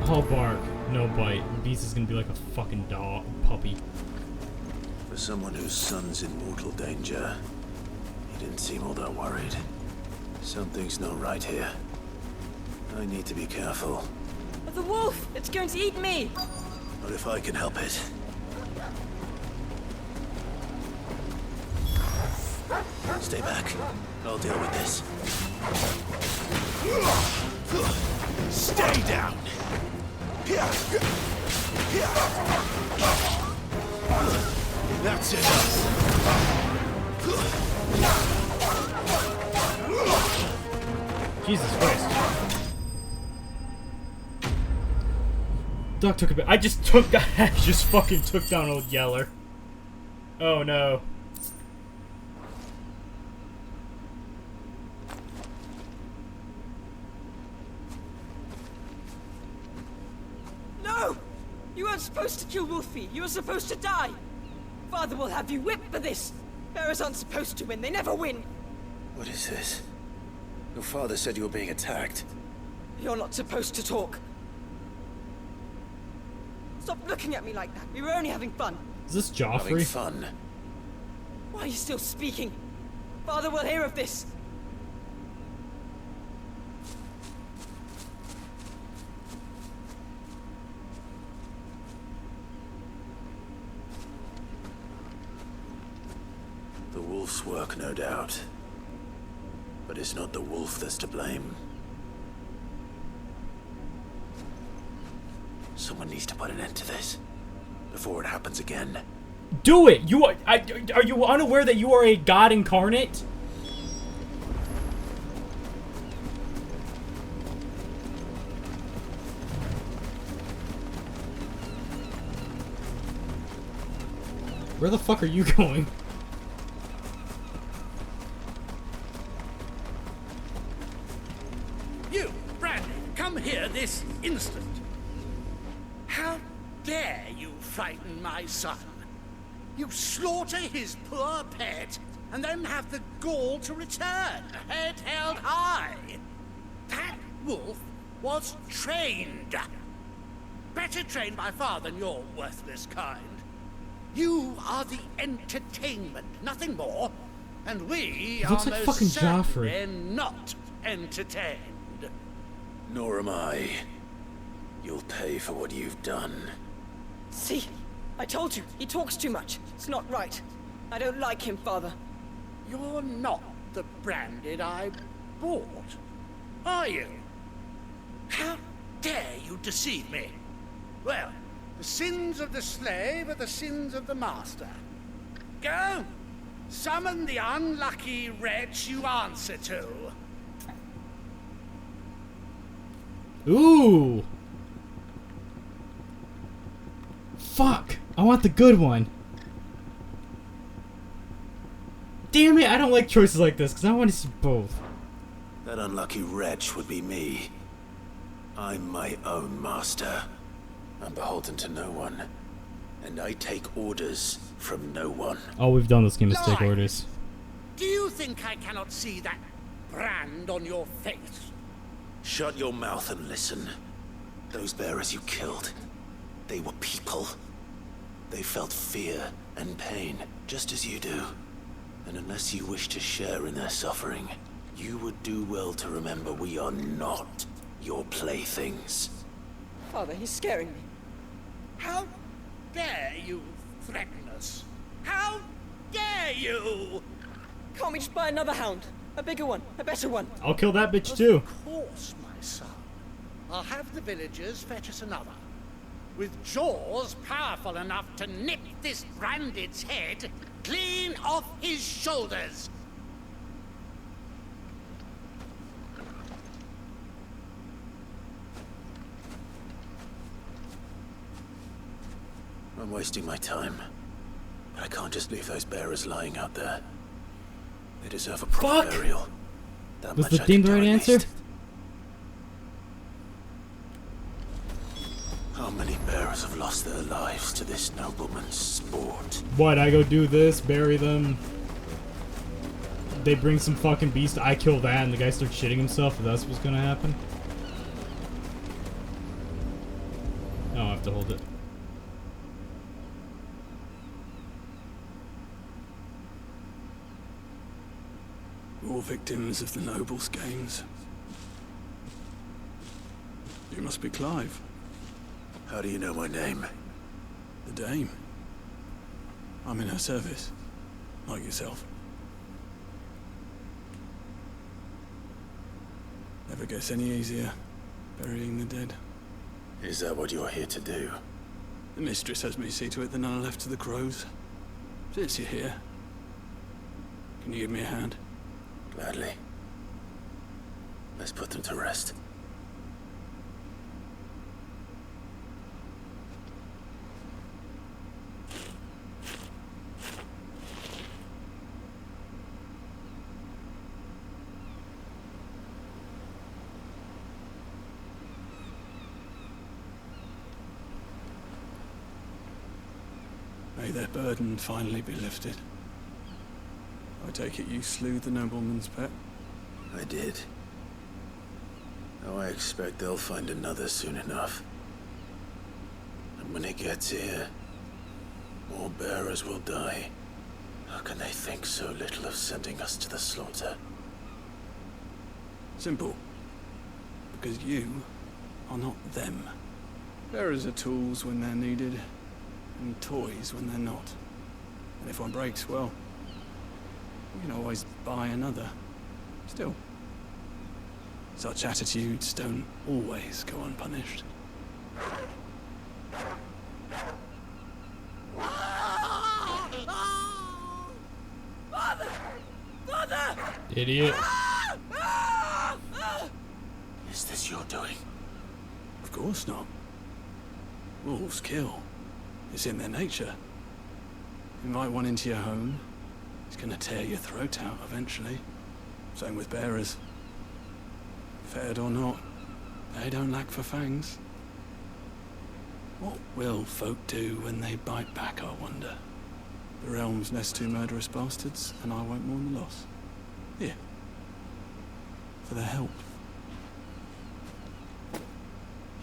[SPEAKER 1] All bark, no bite. The beast is gonna be like a fucking dog, puppy.
[SPEAKER 5] For someone whose son's in mortal danger, he didn't seem all that worried. Something's not right here. I need to be careful.
[SPEAKER 17] The wolf! It's going to eat me!
[SPEAKER 5] Not if I can help it. Stay back. I'll deal with this.
[SPEAKER 14] Stay down!
[SPEAKER 5] That's enough.
[SPEAKER 1] Jesus Christ. Duck took a bit. I just fucking took down old Yeller. Oh no.
[SPEAKER 17] No! You weren't supposed to kill Wolfie. You were supposed to die. Father will have you whipped for this. Bearers aren't supposed to win. They never win.
[SPEAKER 5] What is this? Your father said you were being attacked.
[SPEAKER 17] You're not supposed to talk. Stop looking at me like that. We were only having fun.
[SPEAKER 1] Is this Joffrey?
[SPEAKER 5] Having fun?
[SPEAKER 17] Why are you still speaking? Father will hear of this.
[SPEAKER 5] The wolf's work, no doubt. But it's not the wolf that's to blame. Someone needs to put an end to this before it happens again.
[SPEAKER 1] Do it! You are... are you unaware that you are a god incarnate? Where the fuck are you going?
[SPEAKER 14] You, Brandon, come here this instant. How dare you frighten my son? You slaughter his poor pet, and then have the gall to return, head held high. That wolf was trained. Better trained by far than your worthless kind. You are the entertainment, nothing more. And we
[SPEAKER 1] looks
[SPEAKER 14] are
[SPEAKER 1] like
[SPEAKER 14] most
[SPEAKER 1] fucking
[SPEAKER 14] certainly
[SPEAKER 1] Joffrey.
[SPEAKER 14] not entertained.
[SPEAKER 5] Nor am I. You'll pay for what you've done.
[SPEAKER 16] See? I told you, he talks too much. It's not right. I don't like him, Father.
[SPEAKER 14] You're not the Branded I bought, are you? How dare you deceive me? Well, the sins of the slave are the sins of the master. Go! Summon the unlucky wretch you answer to.
[SPEAKER 1] Ooh! Fuck! I want the good one. Damn it, I don't like choices like this, because I want to see both.
[SPEAKER 5] That unlucky wretch would be me. I'm my own master. I'm beholden to no one. And I take orders from no one.
[SPEAKER 1] Oh, we've done this game of take orders.
[SPEAKER 14] Do you think I cannot see that brand on your face?
[SPEAKER 5] Shut your mouth and listen. Those bearers you killed, they were people. They felt fear and pain, just as you do. And unless you wish to share in their suffering, you would do well to remember we are not your playthings.
[SPEAKER 16] Father, he's scaring me.
[SPEAKER 14] How dare you threaten us? How dare you?
[SPEAKER 16] Can't we just buy another hound? A bigger one, a better one.
[SPEAKER 1] I'll kill that bitch too.
[SPEAKER 14] Of course, my son. I'll have the villagers fetch us another. With jaws powerful enough to nip this Branded's head clean off his shoulders.
[SPEAKER 5] I'm wasting my time. But I can't just leave those bearers lying out there. They deserve a proper burial. That
[SPEAKER 1] Was
[SPEAKER 5] much
[SPEAKER 1] the
[SPEAKER 5] I
[SPEAKER 1] theme
[SPEAKER 5] can
[SPEAKER 1] the
[SPEAKER 5] do
[SPEAKER 1] right
[SPEAKER 5] at
[SPEAKER 1] answer?
[SPEAKER 5] least. How many bearers have lost their lives to this nobleman's sport?
[SPEAKER 1] What, I go do this, bury them. They bring some fucking beast, I kill that, and the guy starts shitting himself, if that's what's gonna happen. Oh, I have to hold it.
[SPEAKER 15] All victims of the nobles' games. You must be Clive.
[SPEAKER 5] How do you know my name?
[SPEAKER 15] The Dame. I'm in her service, like yourself. Never gets any easier, burying the dead.
[SPEAKER 5] Is that what you're here to do?
[SPEAKER 15] The mistress has me see to it that none are left to the crows. Since you're here, can you give me a hand?
[SPEAKER 5] Gladly. Let's put them to rest.
[SPEAKER 15] May their burden finally be lifted. I take it you slew the nobleman's pet?
[SPEAKER 5] I did. Now I expect they'll find another soon enough. And when it gets here, more bearers will die. How can they think so little of sending us to the slaughter?
[SPEAKER 15] Simple. Because you are not them. Bearers are tools when they're needed, and toys when they're not. And if one breaks, well, you can always buy another. Still, such attitudes don't always go unpunished.
[SPEAKER 1] Idiot.
[SPEAKER 5] Is this your doing?
[SPEAKER 15] Of course not. Wolves kill. It's in their nature. Invite one into your home, it's gonna tear your throat out eventually. Same with bearers. Fed or not, they don't lack for fangs. What will folk do when they bite back, I wonder? The realm's nest two murderous bastards, and I won't mourn the loss. Here. For their help.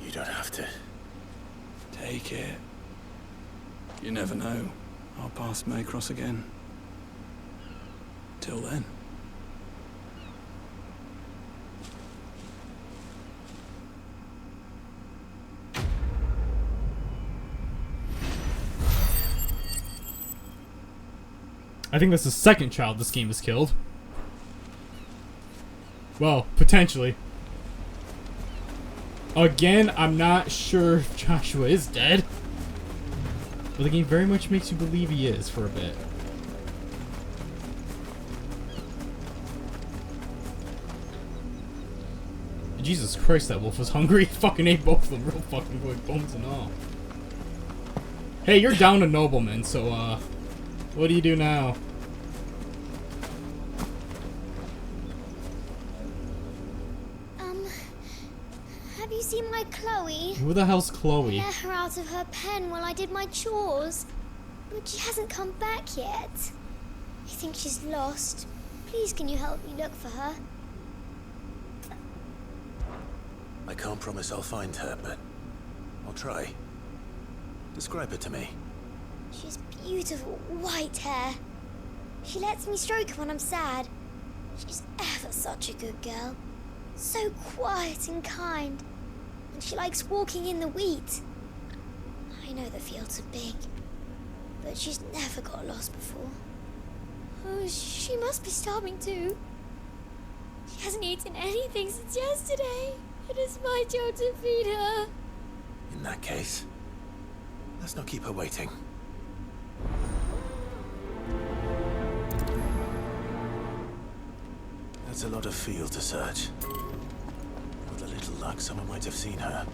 [SPEAKER 5] You don't have to.
[SPEAKER 15] Take it. You never know. Our paths may cross again. Till then.
[SPEAKER 1] I think that's the second child this game has killed. Well, potentially. Again, I'm not sure if Joshua is dead. But the game very much makes you believe he is for a bit. Jesus Christ, that wolf was hungry. He fucking ate both of them real fucking quick, bones and all. Hey, you're down a nobleman, so, what do you do now?
[SPEAKER 8] Have you seen my Chloe?
[SPEAKER 1] Who the hell's Chloe?
[SPEAKER 8] I let her out of her pen while I did my chores, but she hasn't come back yet. I think she's lost. Please, can you help me look for her?
[SPEAKER 5] I can't promise I'll find her, but I'll try. Describe her to me.
[SPEAKER 8] She's beautiful white hair. She lets me stroke her when I'm sad. She's ever such a good girl. So quiet and kind. And she likes walking in the wheat. I know the fields are big, but she's never got lost before. Oh, she must be starving too. She hasn't eaten anything since yesterday. It is my job to feed her.
[SPEAKER 5] In that case, let's not keep her waiting. That's a lot of field to search. With a little luck, someone might have seen her.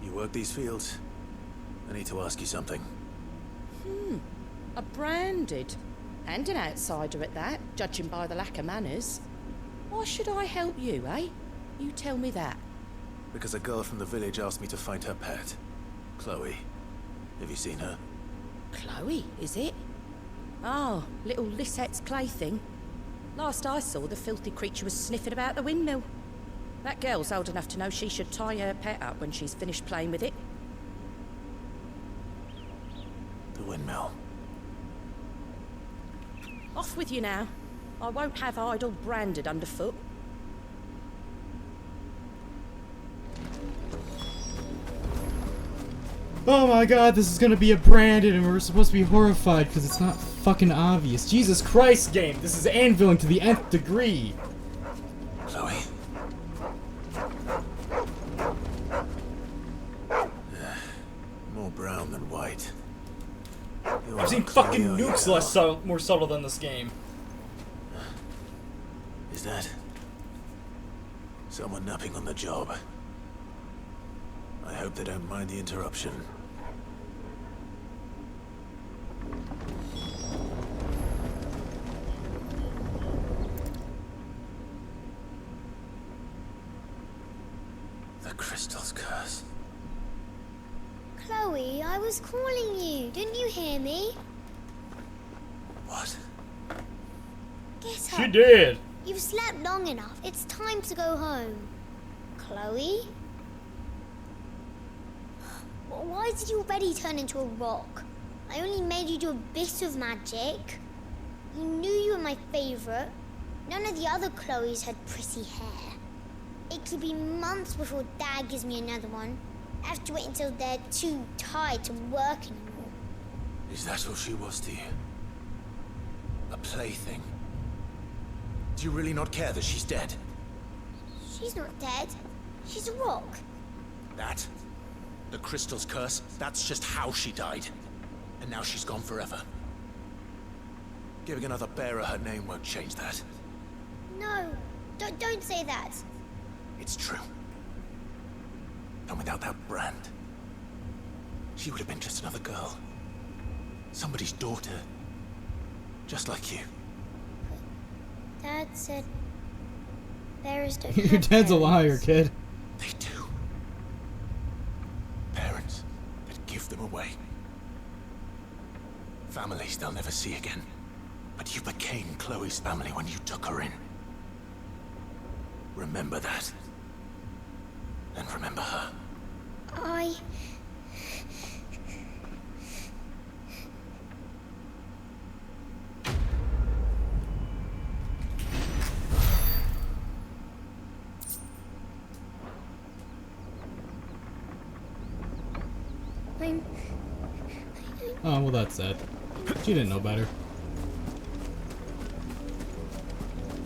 [SPEAKER 5] You work these fields? I need to ask you something.
[SPEAKER 18] A branded. And an outsider at that, judging by the lack of manners. Why should I help you, eh? You tell me that.
[SPEAKER 5] Because a girl from the village asked me to find her pet. Chloe. Have you seen her?
[SPEAKER 18] Chloe, is it? Oh, little Lisette's plaything. Last I saw, the filthy creature was sniffing about the windmill. That girl's old enough to know she should tie her pet up when she's finished playing with it.
[SPEAKER 5] The windmill.
[SPEAKER 18] Off with you now. I won't have idle branded underfoot.
[SPEAKER 1] Oh my god, this is gonna be a branded and we're supposed to be horrified because it's not fucking obvious. Jesus Christ, game! This is anviling to the nth degree!
[SPEAKER 5] Chloe? More brown than white.
[SPEAKER 1] I've seen fucking nukes more subtle than this game.
[SPEAKER 5] Is that someone napping on the job? I hope they don't mind the interruption. The crystal's curse.
[SPEAKER 8] Chloe, I was calling you. Didn't you hear me?
[SPEAKER 5] What?
[SPEAKER 8] Get up.
[SPEAKER 1] She did.
[SPEAKER 8] You've slept long enough. It's time to go home. Chloe? Why did you already turn into a rock? I only made you do a bit of magic. You knew you were my favorite. None of the other Chloes had pretty hair. It could be months before Dad gives me another one. I have to wait until they're too tired to work anymore.
[SPEAKER 5] Is that all she was to you? A plaything? Do you really not care that she's dead?
[SPEAKER 8] She's not dead. She's a rock.
[SPEAKER 5] That? The crystal's curse? That's just how she died.
[SPEAKER 3] and now she's gone forever. Giving another bearer her name won't change that.
[SPEAKER 8] No, don't say that.
[SPEAKER 3] It's true. And without that brand, she would have been just another girl. Somebody's daughter. Just like you.
[SPEAKER 8] Dad said bears don't
[SPEAKER 1] Your
[SPEAKER 8] have
[SPEAKER 1] dad's a
[SPEAKER 8] parents.
[SPEAKER 1] liar, kid.
[SPEAKER 3] They do. Parents that give them away. Families they'll never see again. But you became Chloe's family when you took her in. Remember that. And remember her.
[SPEAKER 1] Oh, well, that's sad. She didn't know better.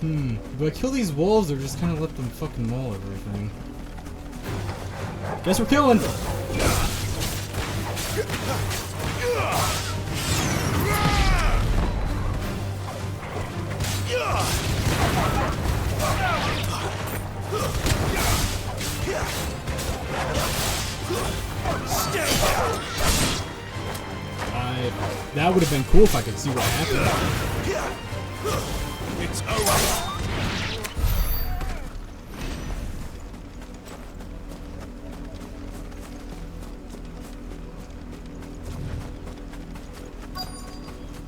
[SPEAKER 1] Do I kill these wolves or just kind of let them fucking maul everything? Guess we're killing! That would have been cool if I could see what happened.
[SPEAKER 3] It's over.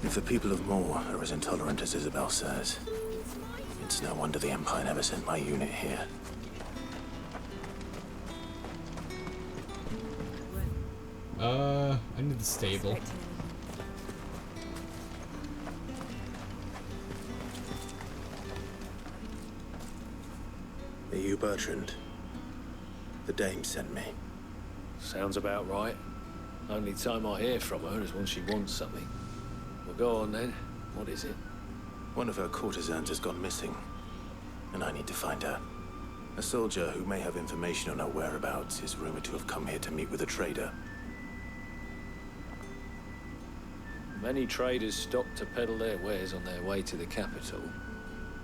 [SPEAKER 5] If the people of Moor are as intolerant as Isabel says, it's no wonder the Empire never sent my unit here.
[SPEAKER 1] I need the stable.
[SPEAKER 5] Are you Bertrand? The dame sent me.
[SPEAKER 9] Sounds about right. Only time I hear from her is when she wants something. Well, go on then. What is it?
[SPEAKER 5] One of her courtesans has gone missing, and I need to find her. A soldier who may have information on her whereabouts is rumored to have come here to meet with a trader.
[SPEAKER 9] Many traders stop to peddle their wares on their way to the capital,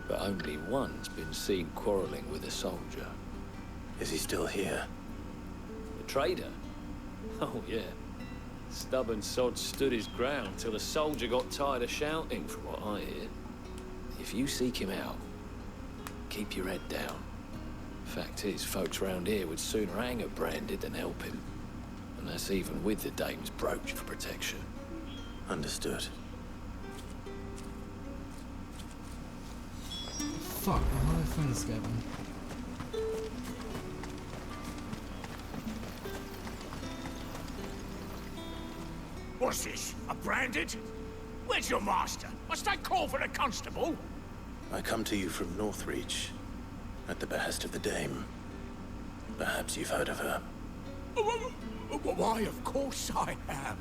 [SPEAKER 9] but only one's been seen quarreling with a soldier.
[SPEAKER 5] Is he still here?
[SPEAKER 9] The trader? Oh, yeah. Stubborn sod stood his ground till the soldier got tired of shouting, from what I hear. If you seek him out, keep your head down. Fact is, folks round here would sooner hang a branded than help him. And that's even with the dame's brooch for protection.
[SPEAKER 5] Understood.
[SPEAKER 1] Fuck, how do I find this guy then?
[SPEAKER 14] What's this? A branded? Where's your master? Must I call for a constable?
[SPEAKER 5] I come to you from Northreach, at the behest of the dame. Perhaps you've heard of her.
[SPEAKER 14] Why, of course I have.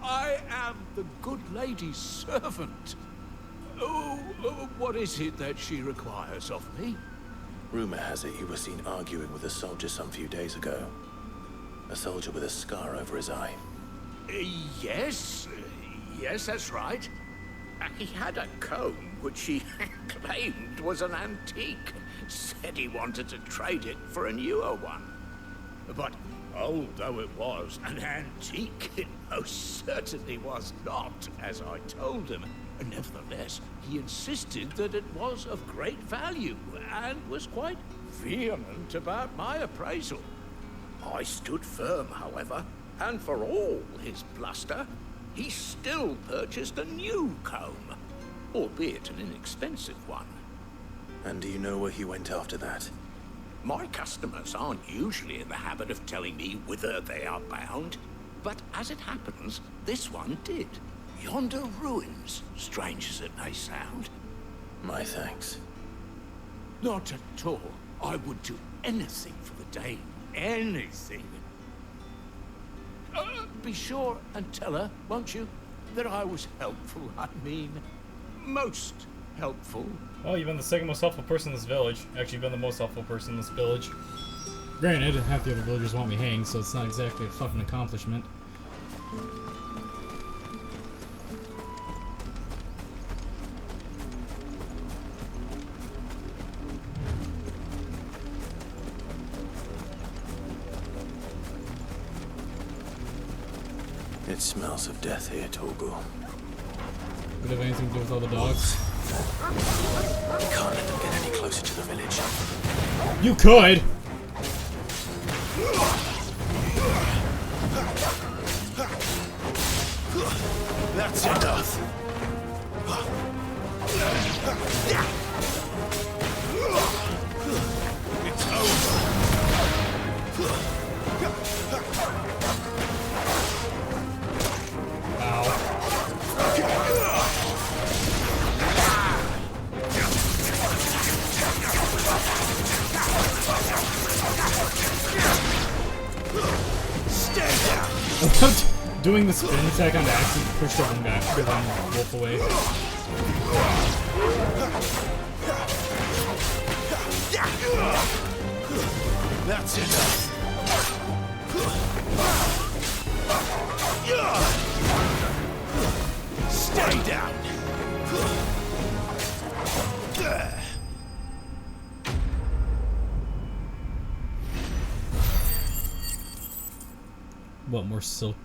[SPEAKER 14] I am the good lady's servant. What is it that she requires of me?
[SPEAKER 5] Rumor has it you were seen arguing with a soldier some few days ago. A soldier with a scar over his eye.
[SPEAKER 14] Yes, that's right. He had a comb which he claimed was an antique. Said he wanted to trade it for a newer one. But old though it was, an antique it most certainly was not, as I told him. Nevertheless, he insisted that it was of great value, and was quite vehement about my appraisal. I stood firm, however, and for all his bluster, he still purchased a new comb, albeit an inexpensive one.
[SPEAKER 5] And do you know where he went after that?
[SPEAKER 14] My customers aren't usually in the habit of telling me whither they are bound, but as it happens, this one did. Yonder ruins, strange as it may sound.
[SPEAKER 5] My thanks.
[SPEAKER 14] Not at all. I would do anything for the dame. Anything. Be sure and tell her, won't you, that I was helpful. I mean, most helpful.
[SPEAKER 1] Well, you've been the second most helpful person in this village. Actually, you've been the most helpful person in this village. Granted, half the other villagers want me hanged, so it's not exactly a fucking accomplishment.
[SPEAKER 5] It smells of death here, Torgal.
[SPEAKER 1] Would it have anything to do with all the dogs?
[SPEAKER 5] We can't let them get any closer to the village.
[SPEAKER 1] You could!
[SPEAKER 5] That's enough. It's over.
[SPEAKER 1] I'm doing the spin attack on accident to push the one guy, the one wolf away.
[SPEAKER 5] That's enough. Stay down.
[SPEAKER 1] What, more silk?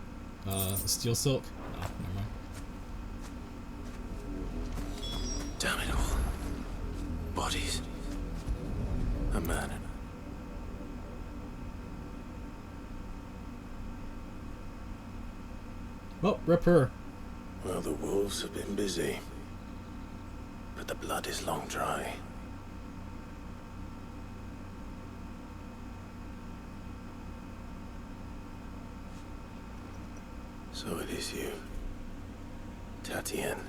[SPEAKER 1] Steel silk? Oh, never mind.
[SPEAKER 5] Damn it all. Bodies. A man.
[SPEAKER 1] Well, rip her.
[SPEAKER 5] Well, the wolves have been busy. But the blood is long dry. So it is you, Tatienne.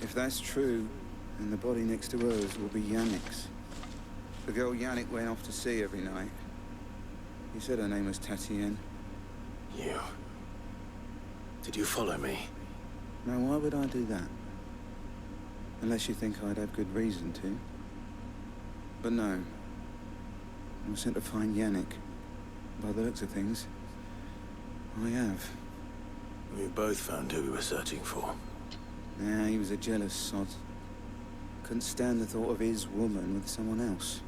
[SPEAKER 4] If that's true, then the body next to hers will be Yannick's. The girl Yannick went off to see every night. He said her name was Tatienne.
[SPEAKER 5] You. Did you follow me?
[SPEAKER 4] Now, why would I do that? Unless you think I'd have good reason to. But no. I was sent to find Yannick. By the looks of things, I have.
[SPEAKER 5] We both found who we were searching for.
[SPEAKER 4] Yeah, he was a jealous sod. Couldn't stand the thought of his woman with someone else.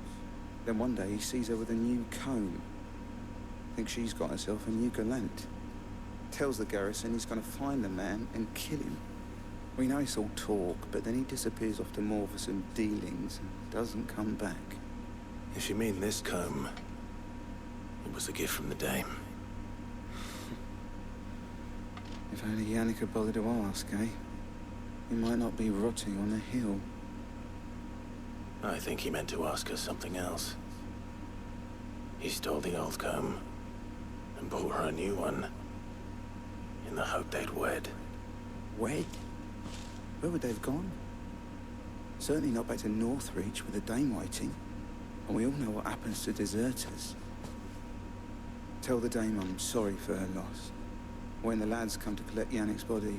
[SPEAKER 4] Then one day he sees her with a new comb. Thinks she's got herself a new gallant. Tells the garrison he's gonna find the man and kill him. We know it's all talk, but then he disappears off to more for some dealings and doesn't come back.
[SPEAKER 5] If you mean this comb, it was a gift from the dame.
[SPEAKER 4] If only Yannick had bothered to ask, eh? He might not be rotting on the hill.
[SPEAKER 5] I think he meant to ask her something else. He stole the old comb and bought her a new one in the hope they'd wed.
[SPEAKER 4] Wed? Where would they have gone? Certainly not back to Northreach with the dame waiting. And we all know what happens to deserters. Tell the dame I'm sorry for her loss. When the lads come to collect Yannick's body,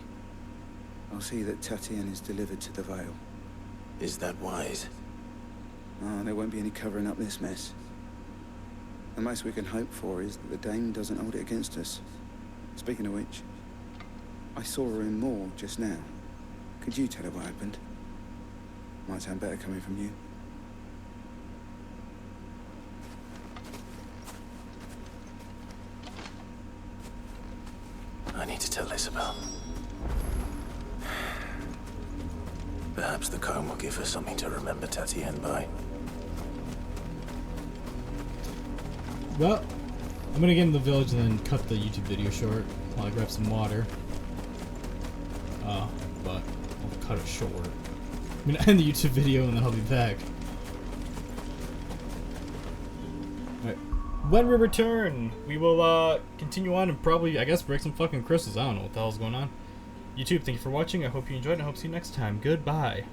[SPEAKER 4] I'll see that Tatienne is delivered to the Vale.
[SPEAKER 5] Is that wise?
[SPEAKER 4] Oh, there won't be any covering up this mess. The most we can hope for is that the dame doesn't hold it against us. Speaking of which, I saw her in Moor just now. Could you tell her what happened? Might sound better coming from you.
[SPEAKER 5] I need to tell Isabel. Perhaps the comb will give her something to remember Tatienne by.
[SPEAKER 1] Well, I'm gonna get in the village and then cut the YouTube video short while I grab some water. But I'll cut it short. I'm gonna end the YouTube video and then I'll be back. Alright. When we return, we will continue on and probably, I guess, break some fucking crystals. I don't know what the hell's going on. YouTube, thank you for watching. I hope you enjoyed and I hope to see you next time. Goodbye.